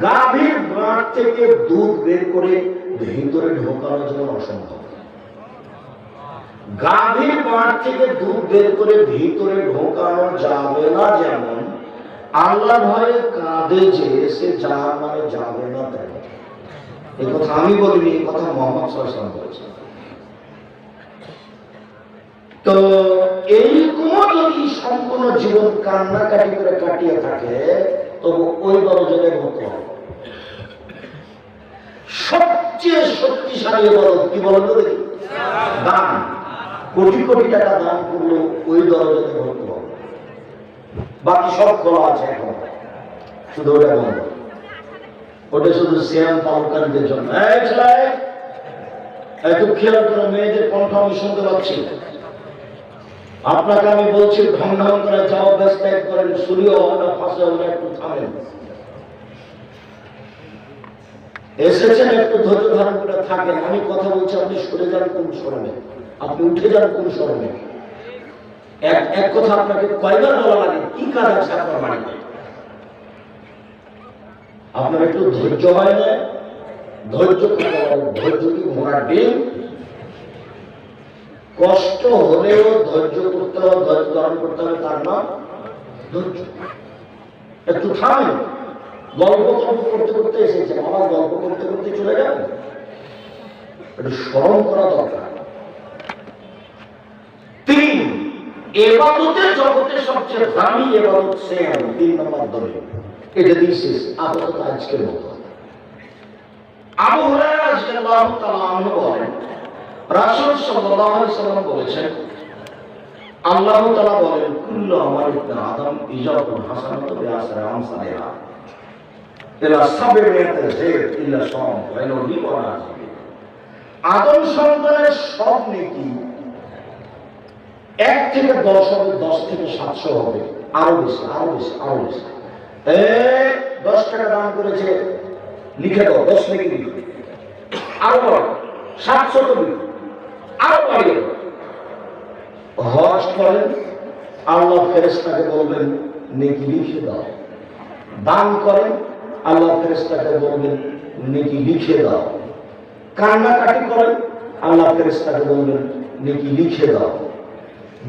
গাভীর বাঁট থেকে দুধ বের করে ভিতরে ঢোকানো যেমন অসম্ভব। গাভীর বাঁট থেকে দুধ বের করে ভিতরে ঢোকানো যাবে না, যেমন আল্লাহ ভয়ে কাঁদে যে সে জাহান্নামে যাবে না তেমন। এই কথা আমি বলিনি, এই কথা মুহাম্মদ সাল্লাল্লাহু আলাইহি ওয়াসাল্লাম বলেছেন। তো এইরকম যদি সম্পূর্ণ জীবন কান্নাকাটি করে কাটিয়ে থাকে তবু ওই দরজায় ভর্তি হবে। সবচেয়ে শক্তিশালী ইবাদত কি বলেন তো দেখি? দান। কোটি কোটি টাকা দান করলো ওই দরজাতে ভর্তি হবে। বাকি সব খোলা আছে এখন, শুধু ওটা বন্ধ। ওটা শুধু সিয়াম পালনকারীদের জন্য। একটু খেয়াল করে, মেয়েদের কণ্ঠ আমি শুনতে পাচ্ছি। আপনাকে আমি বলছি ঢং ঢং করে যাও, ব্যস্ত করেন, সূর্য আমরা ফাঁসে হলে একটু থামেন। এসেছেন একটু ধৈর্য ধারণ করে থাকেন। আমি কথা বলছি, আপনি সরে যান কোন শরণে, আপনি উঠে যান কোন শরণে। এক কথা আপনাকে কয়বার বলা লাগে, কি কাজ আছে আপনার বাড়িতে? আপনার একটু ধৈর্য হয় না? ধৈর্য কি ঘোড়ার ডিম? কষ্ট হলেও ধৈর্য করতে হবে, ধৈর্য ধারণ করতে হবে, তার নাম ধৈর্য। একটু থামেন। গল্প করতে করতে এসেছে, আবার গল্প করতে করতে চলে যাবেন, একটু স্মরণ করা দরকার। 3, ইবাদতের জগতে সবচেয়ে দামি ইবাদত সিয়াম। 3 নম্বর দলিল। এটা দিয়েছে আপাতত আজকের মতো। আবু হুরায়রা রাদিয়াল্লাহু তাআলা আনহু বলেন, রাসূল সাল্লাল্লাহু আলাইহি ওয়াসাল্লাম বলেছেন, আল্লাহ তাআলা বলেন, কুল্লু আমাল ইবনে আদম ইজাতুন হাসানাতুন বিআশরি আমসালিহা ইলা 700 যায়দ ইল্লা সাওম ওয়াইনুল ওয়া নাযিব। আদম সন্তানের সব নেকি 1 থেকে 10 হবে, 10 থেকে 700 হবে, আরো বেশি, আরো বেশি, আরো বেশি। 10 টাকা দান করেছে, লিখে দাও 10 নেকি লিখো, আরো বড় 700 তো লিখো, আরো বাড়িয়ে দাও। হজ করেন, আল্লাহ ফেরেশতাকে বলবেন নেকি লিখে দাও। দান করেন, আল্লাহ ফেরেশতাকে বলবেন নেকি লিখে দাও। কান্নাকাটি করেন, আল্লাহ ফেরেশতাকে বলবেন নেকি লিখে দাও।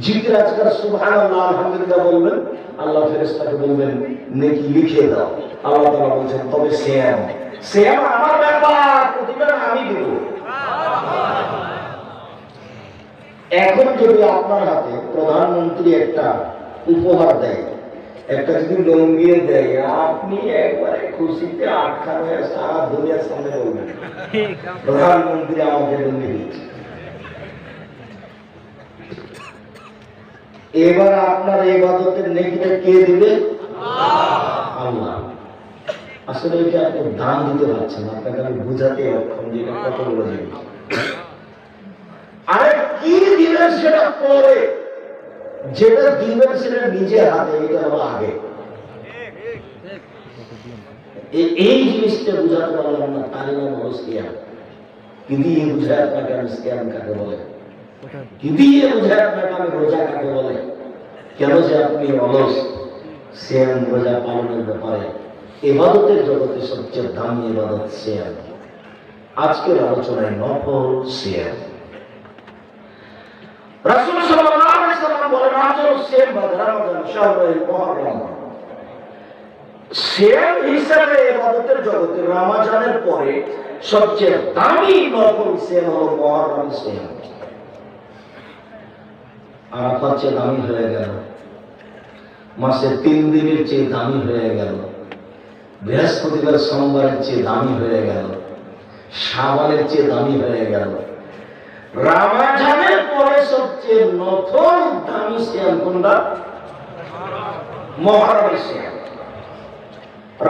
জিকির আজকার সুবহানাল্লাহ আলহামদুলিল্লাহ বলবেন, আল্লাহ ফেরেশতাকে বলবেন নেকি লিখে দাও। আল্লাহ তাআলা বলেন, তবে সিয়াম আমার ব্যাপার, প্রতিবার আমি দেব। এখন যদি আপনার হাতে প্রধানমন্ত্রী একটা উপহার দেয়, একটা যদি লঙ্গিয়ে দেয়, আপনি একবারে খুশিতে আটখান হয়ে সারা দুনিয়ার সামনে বলবেন, প্রধানমন্ত্রী আমাকে লঙ্গি দিচ্ছে। এবার আপনার ইবাদতের নেকিটা কে দিবে? আল্লাহ। আসলে এটা আপনি দান দিতে পারছেন, আপনাকে আমি বুঝাতে অক্ষম যে এটা কত বড় জিনিস। আরে কি দিবেন সেটা পরে, যেটা দিবেন সেটা নিজের হাতে, এটা হলো আগে। এই জিনিসটা বুঝাতে পারলাম না, তার নাম হলো সিয়াম। কি দিয়ে বুঝায় আপনাকে আমি সিয়াম কাকে বলে, কি দিয়ে বুঝায় আপনাকে আমি রোজা কাকে বলে, কেন যে আপনি অলস সিয়াম রোজা পালনের ব্যাপারে। ইবাদতের জগতে সবচেয়ে দামি ইবাদত সিয়াম। আজকের আলোচনায় নফল সিয়াম। রাসূল সাল্লাল্লাহু আলাইহি ওয়াসাল্লাম বলেন, আজল সিয়াম বা রমাদান শাহরুল মুহররম। সিয়াম হিসাবে ইবাদতের জগতে রমজানের পরে সবচেয়ে দামি নফল সিয়াম হলো মুহররম সিয়াম। আরাফাত চেয়ে দামি হয়ে গেল, মাসে 3 দিনের চেয়ে দামি হয়ে গেল, বৃহস্পতিবার সোমবারের চেয়ে দামি হয়ে গেল, শাবানের চেয়ে দামি হয়ে গেল। রমজানের পরে সবচেয়ে নফল দামি সিয়াম কোনটা? মুহররম সিয়াম।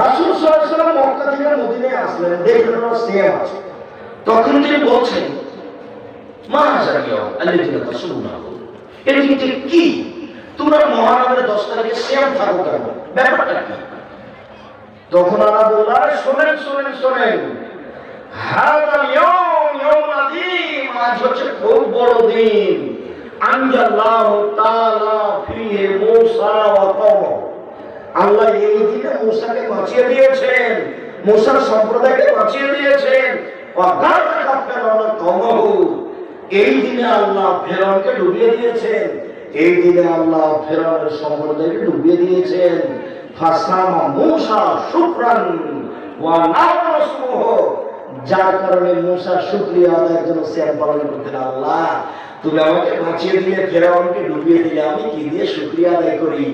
রাসূল সাল্লাল্লাহু আলাইহি ওয়াসাল্লাম মক্কা থেকে মদিনায় দেখলেন না সিয়াম আছে। তখন তিনি বলছেন মা জানিও আল্লাযিনা তাসুমুনাহু, এটা কি তোমরা মুহররমের 10 তারিখে সিয়াম থাকো কেন, ব্যাপারটা কি? তখন আল্লাহ বললেন শুনেন শুনেন শুনেন, হাযাল ইয়াউম ইয়াউমুল আযীম, আজ হচ্ছে খুব বড় দিন। আনজাল্লাহু তাআলা ফিহি মূসা ওয়া কওমাহু, আল্লাহ এই দিনে মূসাকে বাঁচিয়ে দিয়েছেন, মূসার সম্প্রদায়কে বাঁচিয়ে দিয়েছেন। ওয়া গাররাকা ফিরআউন কওমাহু, এই দিনে আল্লাহ ফেরাউনকে ডুবিয়ে দিয়েছেন, এই দিনে আল্লাহ ফেরাউনের সম্প্রদায়কে ডুবিয়ে দিয়েছেন। ফাসামা মূসা শুকরান ওয়া নাসমুহু, যার কারণে মূসা শুকরিয়া আদায়ের জন্য সিয়াম পালন করতেন। আল্লাহ তুমি আমাকে বাঁচিয়ে দিলে, ফেরাউনকে ডুবিয়ে দিলে, আমি কি দিয়ে শুকরিয়া আদায় করি?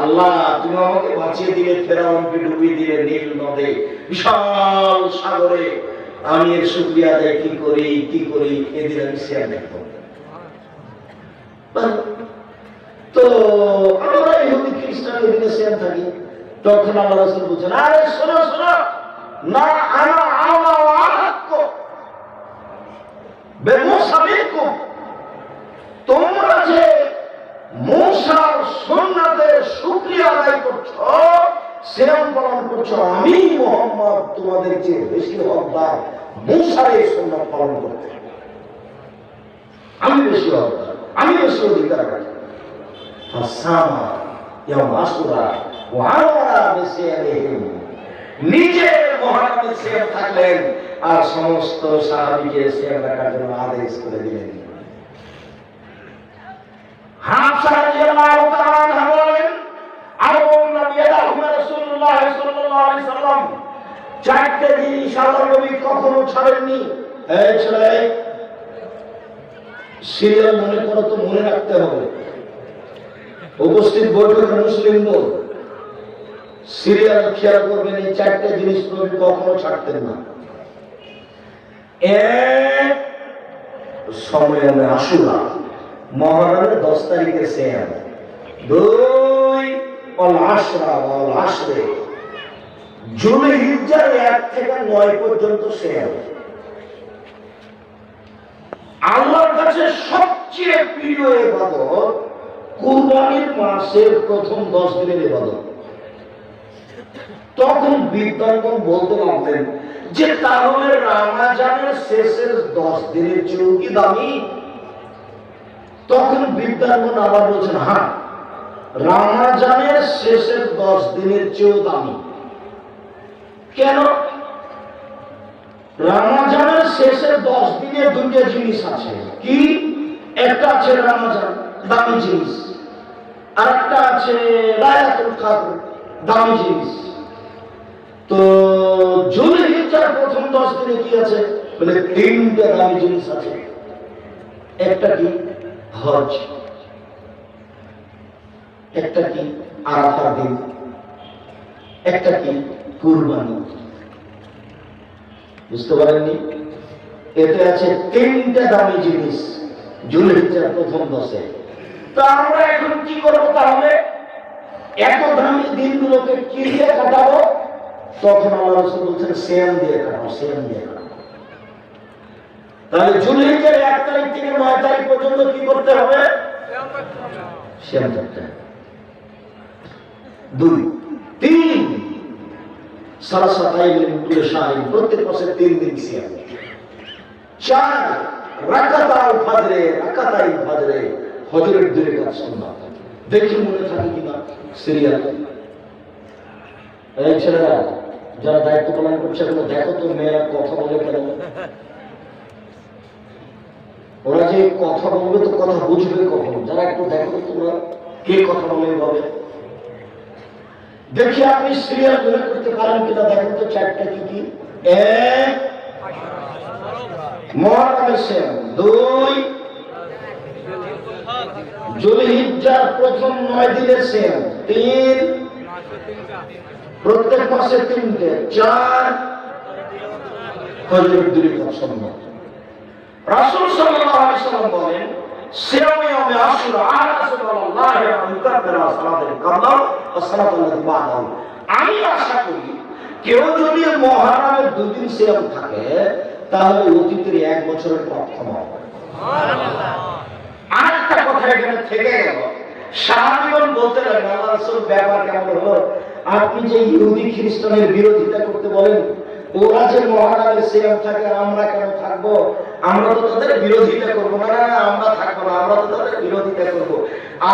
আল্লাহ তুমি আমাকে বাঁচিয়ে দিলে, ফেরাউনকে ডুবিয়ে দিলে নীল নদে, বিশাল সাগরে, আমি এর শুকরিয়া আদায় কি করি? এদিন আমি সিয়াম রাখবো। তো আমরা ইহুদি খ্রিস্টান এদিকে সিয়াম থাকি। তখন আল্লাহ রাসূল বলছেন, আরে শোনো শোনো, না আনা আলা ওয়া আহাক্কু বিমূসা মিনকুম, তোমরা যে মূসার সুন্নাতের শুকরিয়া আদায় করছো, সিয়াম পালন করছো, আমি মুহাম্মদ তোমাদের চেয়ে বেশি হকদার মূসার এই সুন্নাত পালন করতে। আমি বেশি হকদার, আমি বেশি অধিকার রাখি। ফাসামা ইয়াউম আশুরা ওয়া আমরা বিসিয়ামিহিম, নিজে মুহররমের সিয়াম থাকলেন আর সমস্ত সাহাবীকে সিয়াম রাখার জন্য আদেশ করে দিলেন। হাফসা রাদিয়াল্লাহু তাআলা আনহা বলেন, আবুল নবী রাসূলুল্লাহ সাল্লাল্লাহু আলাইহি সাল্লাম চারটি জিনিস আল্লাহর নবী কখনো ছাড়েননি। এই ছেলে, সিরিয়াল মনে করো তো, মনে রাখতে হবে। উপস্থিত বৈঠকে মুসলিমদের সিরিয়াল খেয়াল করবেন, এই চারটে জিনিস নবী কখনো ছাড়তেন না। এক, সময়ে আশুরা, মুহররমের 10 তারিখের সিয়াম। 2, আল আশরা ওয়াল আশরে, যুলহিজ্জার 1 থেকে 9 পর্যন্ত সিয়াম। আল্লাহর কাছে সবচেয়ে প্রিয় ইবাদত কুরবানির মাসের প্রথম 10 দিনের ইবাদত। তখন বিদ্বানগণ বলতে লাগলেন যে তাহলে রমজানের শেষের 10 দিনের চেয়েও কি দামি? তখন বিদ্বানগণ আবার বলছেন, হ্যাঁ, রমজানের শেষের 10 দিনের চেয়েও দামি। কেন? রমজানের শেষের 10 দিনে দুটো জিনিস আছে। কি? একটা আছে রমজান, দামি জিনিস, আর একটা আছে লাইলাতুল কদর, দামি জিনিস। তো যুলহিজ্জার প্রথম 10 দিনে কি আছে? বলে 3টা দামি জিনিস আছে। একটা কি? হজ। একটা কি? আরাফার দিন। একটা কি? কুরবানি। বুঝতে পারেননি? এতে আছে 3টা দামি জিনিস যুলহিজ্জার প্রথম 10-এ। তা আমরা এখন কি করবো তাহলে? এত দামি দিনগুলোকে কি দিয়ে কাটাবো? তখন আল্লাহ রাসূল বলছেন, সিয়াম দিয়ে কাটাবো, সিয়াম দিয়ে কাটাবো। তাহলে যুলহিজ্জার 1 তারিখ থেকে 9 তারিখ পর্যন্ত কি করতে হবে? সিয়াম করতে হবে। 2, 3 সালাসাতাইল কুল্লি শাহরিন, প্রত্যেক মাসে 3 দিন সিয়াম। 4 রাকাতাল ফজরে, ফজরের 2 রাকাত সুন্নাত। দেখি মনে থাকে কিনা সিরিয়াল। এই ছেলেরা যারা দায়িত্ব পালন করছে, দেখো তো মেয়েরা কথা বলে কেন? ওরা যে কথা বলবে তো কথা বুঝবে কখন? যারা একটু দেখো তোমরা কে কথা বলে ভাবে। দেখি আপনি সিরিয়াল মনে করতে পারেন কিনা, দেখো তো 4টা কি কি? 1, মুহররমের সিয়াম। 2, যুলহিজ্জার প্রথম 9 দিনের সিয়াম। 3, প্রত্যেক মাসে 3টে। 4, ফজরের 2 রাকাত সুন্নাত। রাসূল সাল্লাল্লাহু আলাইহি ওয়াসাল্লাম বলেন, সিয়াম ইয়াউমে আশুরা আল্লাহ ইউকাব্বিরা সালাতুল কাবলা ওয়া সালাতুল বা'দাহু। আমি আশা করি কেউ যদি মহরমের 2 দিন সিয়াম থাকে তাহলে অতীতের 1 বছরের পাপ ক্ষমা হবে। আরেকটা কথা এখানে থেকে গেল, সাহাবীগণ বলতে লাগলেন, আল্লাহ রাসূল ব্যাপার কেমন হলো? আপনি যে ইহুদি খ্রিস্টানের বিরোধিতা করতে বলেন, ওরা যে মহরমের সিয়াম থাকে আমরা কেন থাকবো? আমরা তো তাদের বিরোধিতা করবো না। না, আমরা থাকবো না, আমরা তো তাদের বিরোধিতা করবো।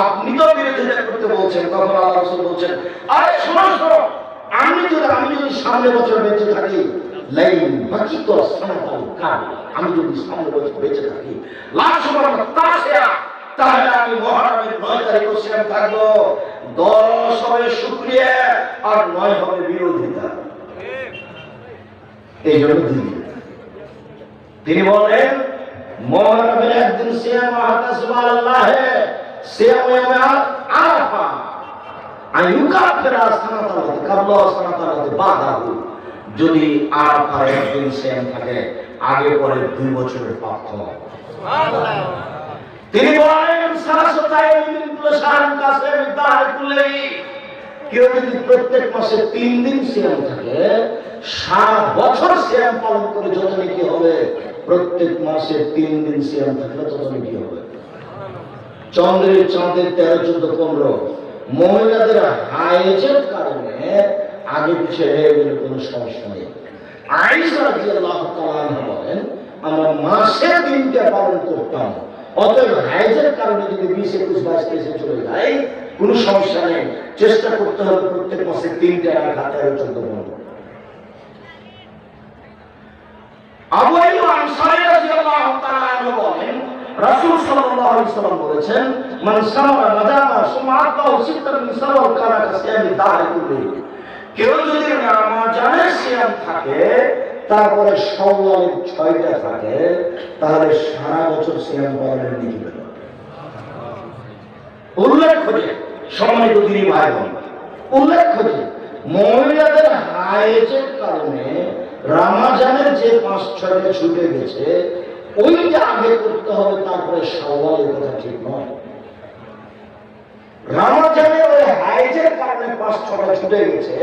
আপনি তো বিরোধিতা করতে বলছেন। তখন আল্লাহ রাসূল বলছেন, আরে শোনো শোনো, আমি যদি সামনে বছর বেঁচে থাকি, লাইন বাকি তো সানাতাল কাল, আমি যদি সামনে বছর বেঁচে থাকি তাহলে আমি মুহররমের 9 তারিখ সিয়াম থাকবো। 10 হবে শুকরিয়া আর 9 হবে বিরোধিতা। এই জন্য তিনি বলেন মুহররমের একদিন সিয়াম আল্লাহ সিয়াম আরাফা যদি আরাফার একদিন সিয়াম থাকে আগে পরে 2 বছরের পাপ ক্ষমা। তিনি বলেন কেউ যদি প্রত্যেক মাসে 3 দিন সিয়াম থাকে, সারা বছর সিয়াম পালন করে যত নেকি হবে, প্রত্যেক মাসে 3 দিন সিয়াম থাকলে তত নেকি হবে। চন্দ্রের চাঁদের 13, 14, 15 মহিলাদের হাইজের কারণে আগে পিছিয়ে হয়ে গেলে কোনো সমস্যা নেই। আয়েশা রাদিয়াল্লাহু তাআলা আনহা বলেন, আমরা মাসে 3টা পালন করতাম, অতএব হাইজের কারণে যদি 20, 21, 22, 23 চলে যায় কোনো সমস্যা নেই। চেষ্টা করতে হবে প্রত্যেক মাসে 3টা রাখা, 13, 14, 15। আবু আইয়ুব আনসারী রাদিয়াল্লাহু তাআলা আনহু বলেন, রাসূল সাল্লাল্লাহু আলাইহি ওয়াসাল্লাম বলেছেন, মান সামা রামাদানা সুমাতাহু সিত্তান মিন শাওয়াল কানা কাসিয়ামি দাইকুলি। কেউ যদি রমজানের সিয়াম থাকে তারপরে শাওয়ালের 6টা থাকে, তাহলে সারা বছর সিয়াম পালনের নেকি পাবে। উল্লেখ্য যে সম্মানিত দিনী ভাই বোন, উল্লেখ্য যে মহিলাদের হায়েজের কারণে রমজানের যে 5-6টা ছুটে গেছে ওইটা আগে করতে হবে, তারপরে শাওয়ালের কথা ঠিক নয়। রমজানের ওই হাইজের কারণে 5-6টা ছুটে গেছে,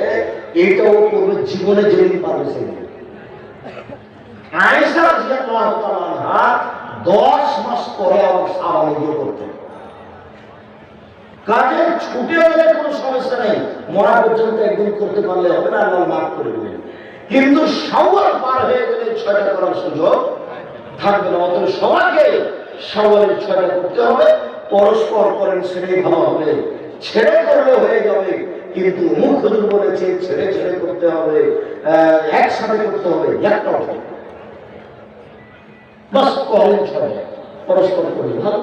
এটাও করবে জীবনে যেদিন পারবে সেদিন। আয়েশা রাদিয়াল্লাহু তাআলা আনহা 10 মাস পরে আবার শাওয়াল করতেন। কাজে ছুটে গেলে কোনো সমস্যা নেই, মরা পর্যন্ত একদিন করতে পারলে হবে না, আল্লাহ মাফ করে দেবেন। কিন্তু শাওয়াল পার হয়ে গেলে 6টা করার সুযোগ থাকবে না। অতএব সবাইকে শাওয়ালের 6টা করতে হবে। পরস্পর করেন সেটাই ভালো হবে, ছেড়ে করলে হয়ে যাবে। কিন্তু মুখ হুজুর বলেছে ছেড়ে ছেড়ে করতে হবে, একসাথে করতে হবে, একটা হবে বাস করেন 6টা, পরস্পর করে ভালো,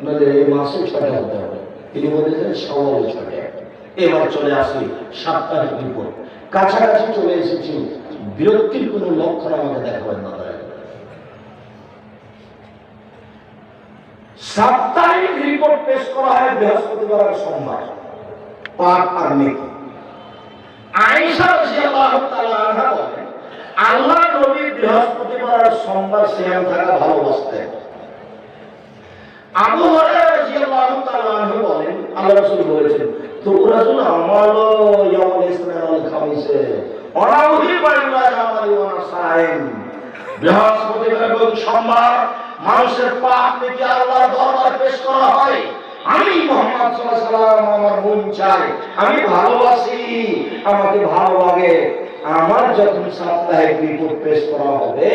নইলে এই মাসে 6টা হতে হবে। তিনি বলেছেন শাওয়ালের 6টা। এবার চলে আসি সাপ্তাহিক রিপোর্ট। কাছাকাছি চলে এসেছি, বিরক্তির কোনো লক্ষণ আমাকে দেখাবেন না। সাপ্তাহিক রিপোর্ট পেশ করা হয় বৃহস্পতিবার আর সোমবার, পাপ আর নেকি। আয়েশা রাদিয়াল্লাহু তাআলা আনহা বলেন, আল্লাহ নবী বৃহস্পতিবার আর সোমবার সিয়াম থাকা ভালোবাসতেন। আবু হুরায়রা রাদিয়াল্লাহু তাআলা আনহু বলেন, আল্লাহ রাসূল বলেছেন, তো রাসূল আমালো ইয়াউমুল ইসনাইন ওয়াল খামিসে ওয়া উহিবাল্লাহি আমালি ওয়া নাসাইন। বৃহস্পতিবার এবং সোমবার মানুষের পাপ নেকি আল্লাহর দরবারে পেশ করা হয়। আমি মুহাম্মদ সাল্লাল্লাহু আলাইহি ওয়াসাল্লাম, আমার মন চায়, আমি ভালোবাসি, আমাকে ভালো লাগে। আমার যখন সাপ্তাহিক রিপোর্ট পেশ করা হবে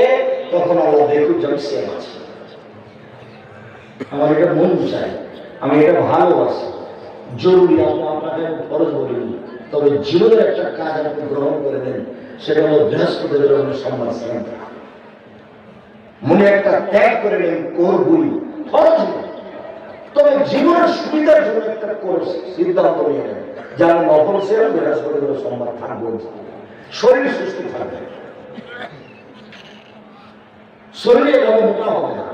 তখন আল্লাহ দেখুক যে আমি সিয়াম আছি। আমার এটা মন চাই, আমি এটা ভালোবাসি। জরুরি, আপনাকে ফরজ বলিনি, তবে জীবনের একটা কাজ আপনি গ্রহণ করে নেন, সেটা হলো বৃহস্পতিবার এবং সোমবার সিয়াম। মনে একটা ত্যাগ করে নেন, করবই, ফরজ নয়, তবে জীবনের সুবিধার জন্য একটা সিদ্ধান্ত নিয়ে নেন, যারা নফল সিয়াম বৃহস্পতিবার সোমবার থাকবে, শরীর সুস্থ থাকবে, শরীরে মোটা হবে না।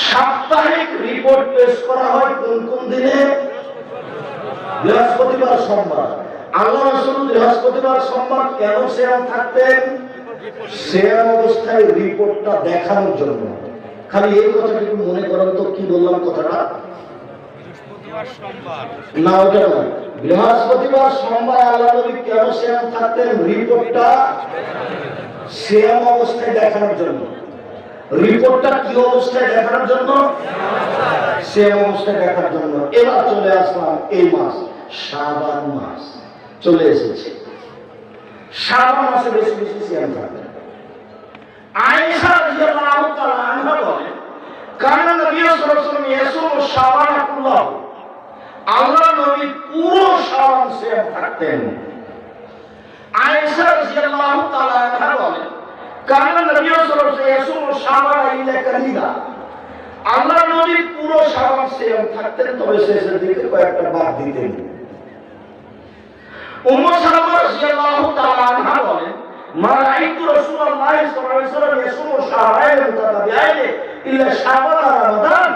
সাপ্তাহিক রিপোর্ট পেশ করা হয় কোন কোন দিনে? বৃহস্পতিবার সোমবার। আল্লাহ রাসূল বৃহস্পতিবার সোমবার কেন সিয়াম থাকতেন? সিয়াম অবস্থায় রিপোর্টটা দেখানোর জন্য। খালি এই কথাটা একটু মনে করেন তো, কি বললাম কথাটা? না ওটা না, বৃহস্পতিবার সোমবার আল্লাহ নবী কেন সিয়াম থাকতেন? রিপোর্টটা সিয়াম অবস্থায় দেখানোর জন্য। রিপোর্টটা কি অবস্থায় দেখানোর জন্য? সিয়াম অবস্থায় দেখার জন্য। এবার চলে আসলাম এই মাস, শাবান মাস চলে এসেছে। শাবান মাসে বেশি বেশি সিয়াম থাকবে। আয়েশা রাদিয়াল্লাহু তাআলা আনহা বলেন, কানা নবী সাল্লাল্লাহু আলাইহি ওয়াসাল্লাম ইয়াসুমু শাবান কুল্লাহু, আল্লাহ নবী পুরো শাবান সিয়াম থাকতেন। আয়েশা রাদিয়াল্লাহু তাআলা আনহা বলেন, কানা নবী সাল্লাল্লাহু আলাইহি ওয়াসাল্লাম ইয়াসুমু শাবান ইল্লা কালিলা, আল্লাহ নবী পুরো শাবান সিয়াম থাকতেন, তবে শেষের দিকে কয়েকটা বাদ দিতেন। উম্মু সালামা রাদিয়াল্লাহু তাআলা আনহা বলেন, মা রাআইতু রাসূলুল্লাহ সাল্লাল্লাহু আলাইহি ওয়াসাল্লাম ইয়াসুমু শাহরাইন মুতাতাবিআইন ইল্লা শাবান ওয়া রমাদান,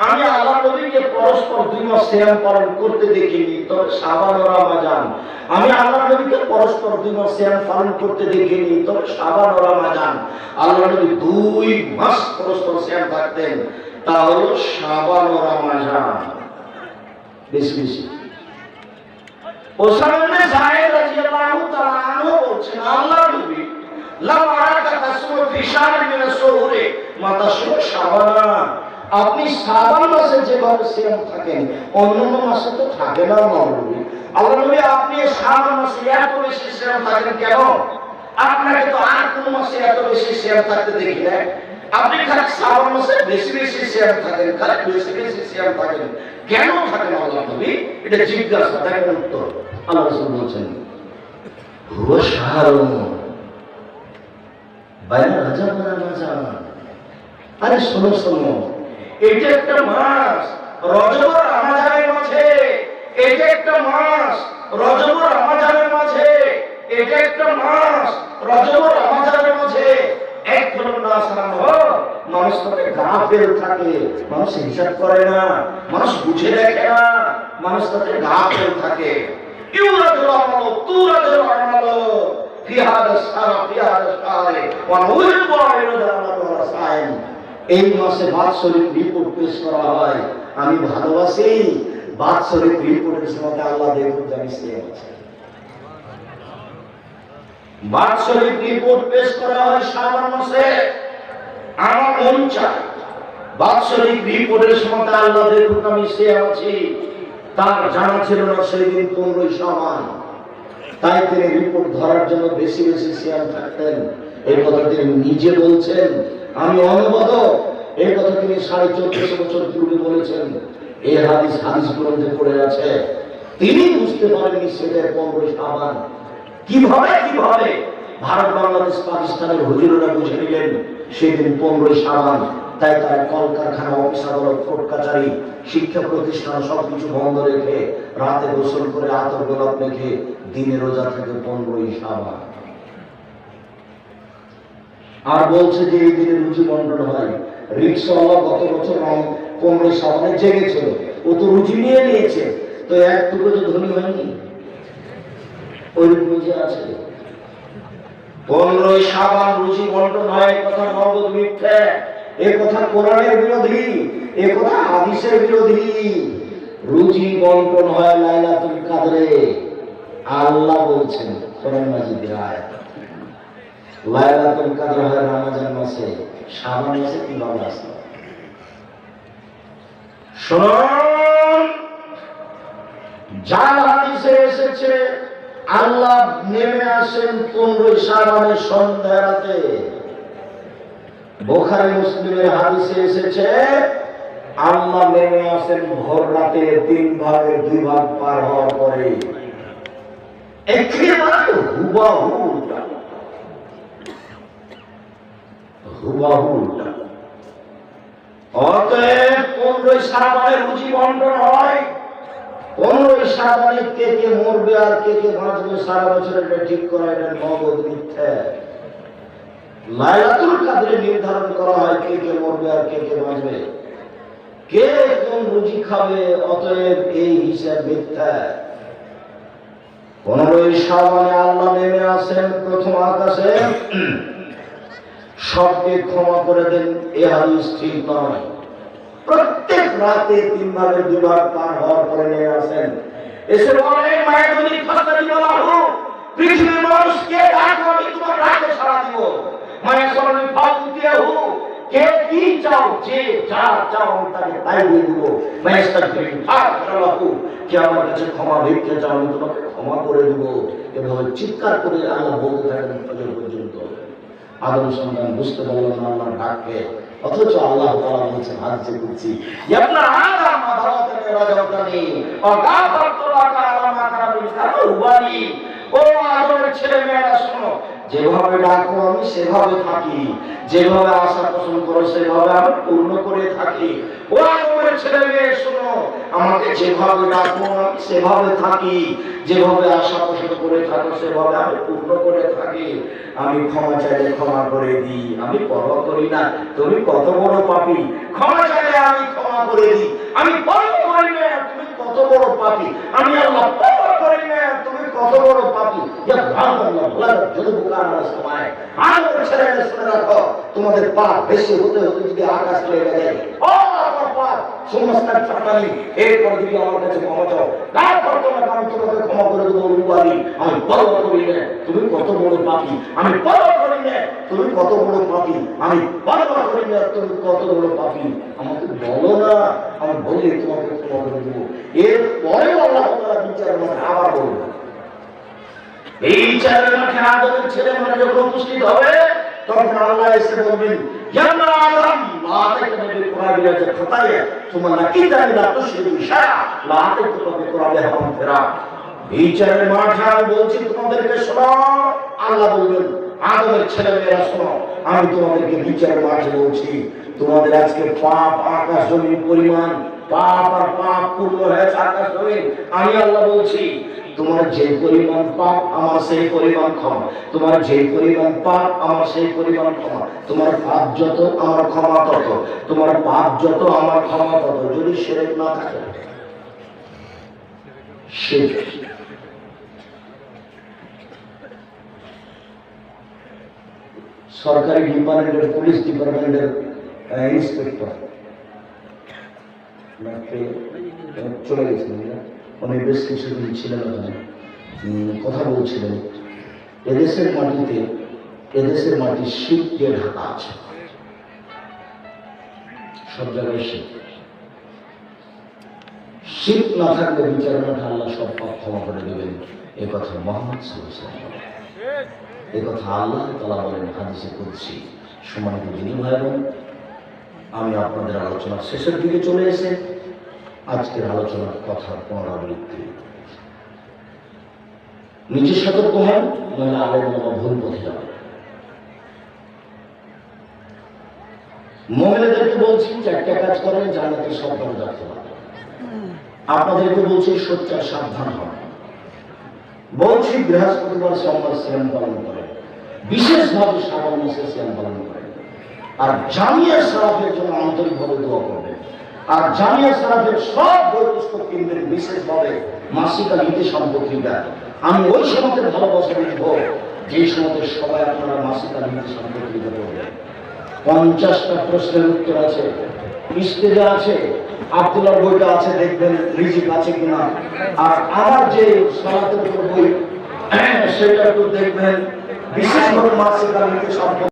আমি আল্লাহ নবীকে পরস্পর দুই মাস সিয়াম পালন করতে দেখিনি, তবে শাবান ও রমাদান। আমি আল্লাহ নবীকে পরস্পর দুই মাস সিয়াম পালন করতে দেখিনি, তবে শাবান ও রমাদান। আল্লাহ নবী দুই মাস পরস্পর সিয়াম থাকতেন, তা হলো শাবান ও রমাদান। বেশি বেশি। ওসামা ইবনে যায়েদ রাদিয়াল্লাহু তাআলা আনহু বলছেন, আল্লাহর নবী লা আরাকা তাসুমু ফি শাহরিন মিনাস শুহুরি মা তাসুমু শাবান, আপনি শাবান মাসে যেভাবে সিয়াম থাকেন অন্যান্য মাসে তো থাকে না নবী। আল্লাহর নবী আপনি শাবান মাসে এত বেশি সিয়াম থাকেন কেন? আপনাকে তো আর কোন মাসে এত বেশি সিয়াম থাকতে দেখি না। আপনি খালি শাবান মাসে বেশি বেশি সিয়াম থাকেন, খালি বেশি বেশি সিয়াম থাকেন, কেন থাকেন আল্লাহর নবী? এটা জিজ্ঞাসা, দেখেন উত্তর। আল্লাহ রাসূল বলেন, হুয়া শাহরুন বাইনা রাজাব ওয়া রমজান। আরে শোনো শোনো, এটা একটা মাস রজব আর রমজানের মাঝে, এটা একটা মাস রজব আর রমজানের মাঝে, এটা একটা মাস রজব আর রমজানের মাঝে। এক ধরনের মাস মানুষ তাতে গাফেল থাকে, মানুষ হিসাব করে না, মানুষ বুঝে দেখে না, মানুষ তাতে গাফেল থাকে। ইউরাদুল আমাল তুরাদুল আমাল ফি হাদা সারা ফি হাদা শাহরে ওয়া নুহিবু আইরাদুল আমাল ওয়া রাসাইল। এই মাসে বাৎসরিক রিপোর্ট পেশ করা হয়, আমি ভালোবাসি। বাৎসরিক রিপোর্টের সময় আল্লাহ দেখুন জানি সে আছে। বাৎসরিক রিপোর্ট পেশ করা হয় শাবান মাসে, আমার মন চায় বাৎসরিক রিপোর্টের সময় আল্লাহ দেখুন আমি সে আছি। তার জানা ছিল না সেই দিন 15 শাবান, তাই তিনি রিপোর্ট ধরার জন্য বেশি বেশি সিয়াম থাকতেন। এই কথা তিনি নিজে বলছেন, আমি অনুবাদক। এই কথা তিনি 1450 বছর পূর্বে বলেছেন। এই হাদিস গ্রন্থে পড়ে আছে। তিনি বুঝতে পারেননি সেটা 15 শাবান। কিভাবে ভারত বাংলাদেশ পাকিস্তানের হুজুরেরা বুঝে নিলেন সেদিন 15 শাবান। তাই তারা কলকারখানা, অফিস আদালত, কোর্ট কাছারি, শিক্ষা প্রতিষ্ঠান সবকিছু বন্ধ রেখে রাতে গোসল করে আতর গোলাপ মেখে দিনে রোজা থেকে 15 শাবান। আর বলছে যে এই দিনে রুজি বন্টন হয়। রিক্সাওয়ালা গত বছর 15 শাবানে জেগেছিল, ও তো রুজি নিয়ে নিয়েছে, তো একটুকু তো ধনী হয়নি, ওই রুজি আছে। 15 শাবান রুজি বন্টন হয়, কথা নগদ মিথ্যা। এ কথা কোরআনের বিরোধী, এ কথা হাদিসের বিরোধী। রুজি বন্টন হয় লাইলাতুল কদরে। আল্লাহ বলছেন কোরআন মাজিদের আয়াত, লাইলাতুল কদর হয় রমজান মাসে। শাবান মাসে কিভাবে আসে? শুনুন, যার হাদিসে এসেছে আল্লাহ নেমে আসেন 15 শাবানের সন্ধ্যা রাতে। বুখারী মুসলিমের হাদিসে এসেছে আল্লাহ নেমে আসেন ভোর রাতে 3 ভাগের 2 ভাগ পার হওয়ার পরে। একেবারে হুবাহু উল্টা। অতএব 15 শাবানের রুজি বন্টন হয়। 15 শাবানে কে কে মরবে আর কে কে বাঁচবে সারা বছর এটা ঠিক করা, এটা নগদ মিথ্যা। লাইলাতুল কদরে নির্ধারণ করা হয় কে কে মরবে আর কে কে বাঁচবে, কে কোন রুজি খাবে। অতএব এই হিসাব মিথ্যা। 15 শাবানে আল্লাহ নেমে আসেন প্রথম আকাশে, সবকে ক্ষমা করে দেন। এ হাদিস ঠিক নয়। প্রত্যেক রাতে 3 ভাগের 2 ভাগ পার হওয়ার পরে নিয়ে আসেন, এসে বলেন মায়াবতী ফাস্তাদি বলাহু, পৃথিবীর মানুষকে ডাকো, আমি তোমার ডাকে সাড়া দিব। মায়া সরণি ফাউতিয়াহু, কে কি চাও, যে যা চাও আমি তাকে তাই দিয়ে দিব। মায়াস্তাগফিরু ফাগফিরলাহু, কে আমার কাছে ক্ষমা ভিক্ষা চাও আমি তোমাকে ক্ষমা করে দিব। এভাবে চিৎকার করে আল্লাহ বলতে থাকেন ফজর পর্যন্ত। আদম সন্তান বুঝতে পারল না আল্লাহর ডাককে, অথচ আল্লাহ তাআলা বলেছেন হাদিসে কুদসি, ইবনা আদম মাদাওয়াতানি রাজাউতানি ওয়াগাফারতু লাকা আলা মা কানা মিনকা উবানি। ও আদমের ছেলে মেয়েরা শোনো, যেভাবে ডাকো আমি সেভাবে থাকি, যেভাবে আশা পোষণ করো সেভাবে আমি পূর্ণ করে থাকি। ও আদমের ছেলে মেয়ে শোনো, আমাকে যেভাবে ডাকো আমি সেভাবে থাকি, যেভাবে আশা পোষণ করে থাকো সেভাবে আমি পূর্ণ করে থাকি। আমি ক্ষমা চাইলে ক্ষমা করে দিই, আমি পরোয়া করি না তুমি কত বড় পাপী। ক্ষমা চাইলে আমি ক্ষমা করে দিই, আমি পরোয়া করি না তুমি কত বড় পাপী। আমি আল্লাহ পরোয়া করি না তুমি কত বড় পাপী। ইয়া আল্লাহ বলা যুবক কারা সময় আমার ছেলেরা শুনে রাখো, তোমাদের পাপ বেশি হতে হতে যদি আকাশ লেগে যায়, ও আমার পাপ সমস্ত ফাটালি, এরপর যদি আমার কাছে ক্ষমা চাও, তারপর তোমাকে আমি তোমাকে ক্ষমা করে দেবো। রূপালি, আমি পরোয়া করি না তুমি কত বড় পাপী, আমি পরোয়া করি না তুমি কত বড় পাপী, আমি পরোয়া করি না তুমি কত বড় পাপী। আমাকে বলো না, আমি বলি তোমাকে ক্ষমা করে দেবো। এরপরে আল্লাহ তাআলা বিচারের মাঠে আবার বলবো। এই বিচারের মাঠে আদমের ছেলে মেয়েরা যখন উপস্থিত হবে, তখন আল্লাহ এসে বলবেন, ইয়া আদম লা তাকনা বিকুরাবিলা খাতায়া সুম্মা লাকিতানি লা তুশরিকু শাইআ লা তাকনা বিকুরাবিহা মাগফিরা। বিচারের মাঠে আমি বলছি তোমাদেরকে শোনো, আল্লাহ বলবেন আদমের ছেলে মেয়েরা শোনো, আমি তোমাদেরকে বিচারের মাঠে বলছি, তোমাদের আজকে পাপ আকাশ জমির পরিমাণ, পাপ আর পাপ পূর্ণ হয়েছে আকাশ জমিন। আমি আল্লাহ বলছি তোমার যে পরিমাণ পাপ আমার সেই পরিমাণ ক্ষমা, তোমার যে পরিমাণ পাপ আমার সেই পরিমাণ ক্ষমা। তোমার পাপ যত আমার ক্ষমা তত, তোমার পাপ যত আমার ক্ষমা তত। যদি শিরক না থাকে, শিরক সরকারি ডিপার্টমেন্টের, পুলিশ ডিপার্টমেন্টের ইন্সপেক্টর চলে গেছিলেন, উনি বেশ কিছুদিন ছিলেন ওখানে, কথা বলছিলেন এদেশের মাটিতে, এদেশের মাটি শীত দিয়ে ঢাকা আছে, সব জায়গায় শীত। শীত না থাকলে বিচার মাঠে আল্লাহ সব পাপ ক্ষমা করে দেবেন, এ কথা মুহাম্মদ সাল্লাল্লাহু আলাইহি ওয়াসাল্লাম বলেন, এ কথা আল্লাহ তাআলা বলেন হাদিসে কুদসি। সম্মানিত দিনী ভাই বোন, আমি আপনাদের আলোচনার শেষের দিকে চলে এসে আজকের আলোচনার কথার পুনরাবৃত্তি। নিজে সতর্ক হন, নইলে আলেমরা ভুল পথে যাবে। মহিলাদেরকে বলছি 4টা কাজ করেন, জান্নাতের সব দরজা খোলা। আপনাদেরকে বলছি সোচ্চার সাবধান হন। বলছি বৃহস্পতিবার সোমবার সিয়াম পালন করেন, বিশেষভাবে শ্রাবণ মাসে সিয়াম পালন করেন। আর জামিয়া শরাফের জন্য আন্তরিকভাবে দোয়া করবেন। আর জামিয়া শরাফের সব বই পুস্তক কিনবেন, বিশেষভাবে মাসিক আর নীতি সম্পর্কিতা। আমি ওই সময়তে ভালোবাসা দিব যে সময়তে সবাই আপনারা মাসিক আর নীতি সম্পর্কিতা করবেন। 50টা প্রশ্নের উত্তর আছে, স্টেজে আছে, আব্দুল্লাহর বইটা আছে, দেখবেন রিজিক আছে কিনা। আর আমার যে সালাতের উপর বই সেটা একটু দেখবেন, বিশেষভাবে মাসিক আর নীতি সম্পর্কিত।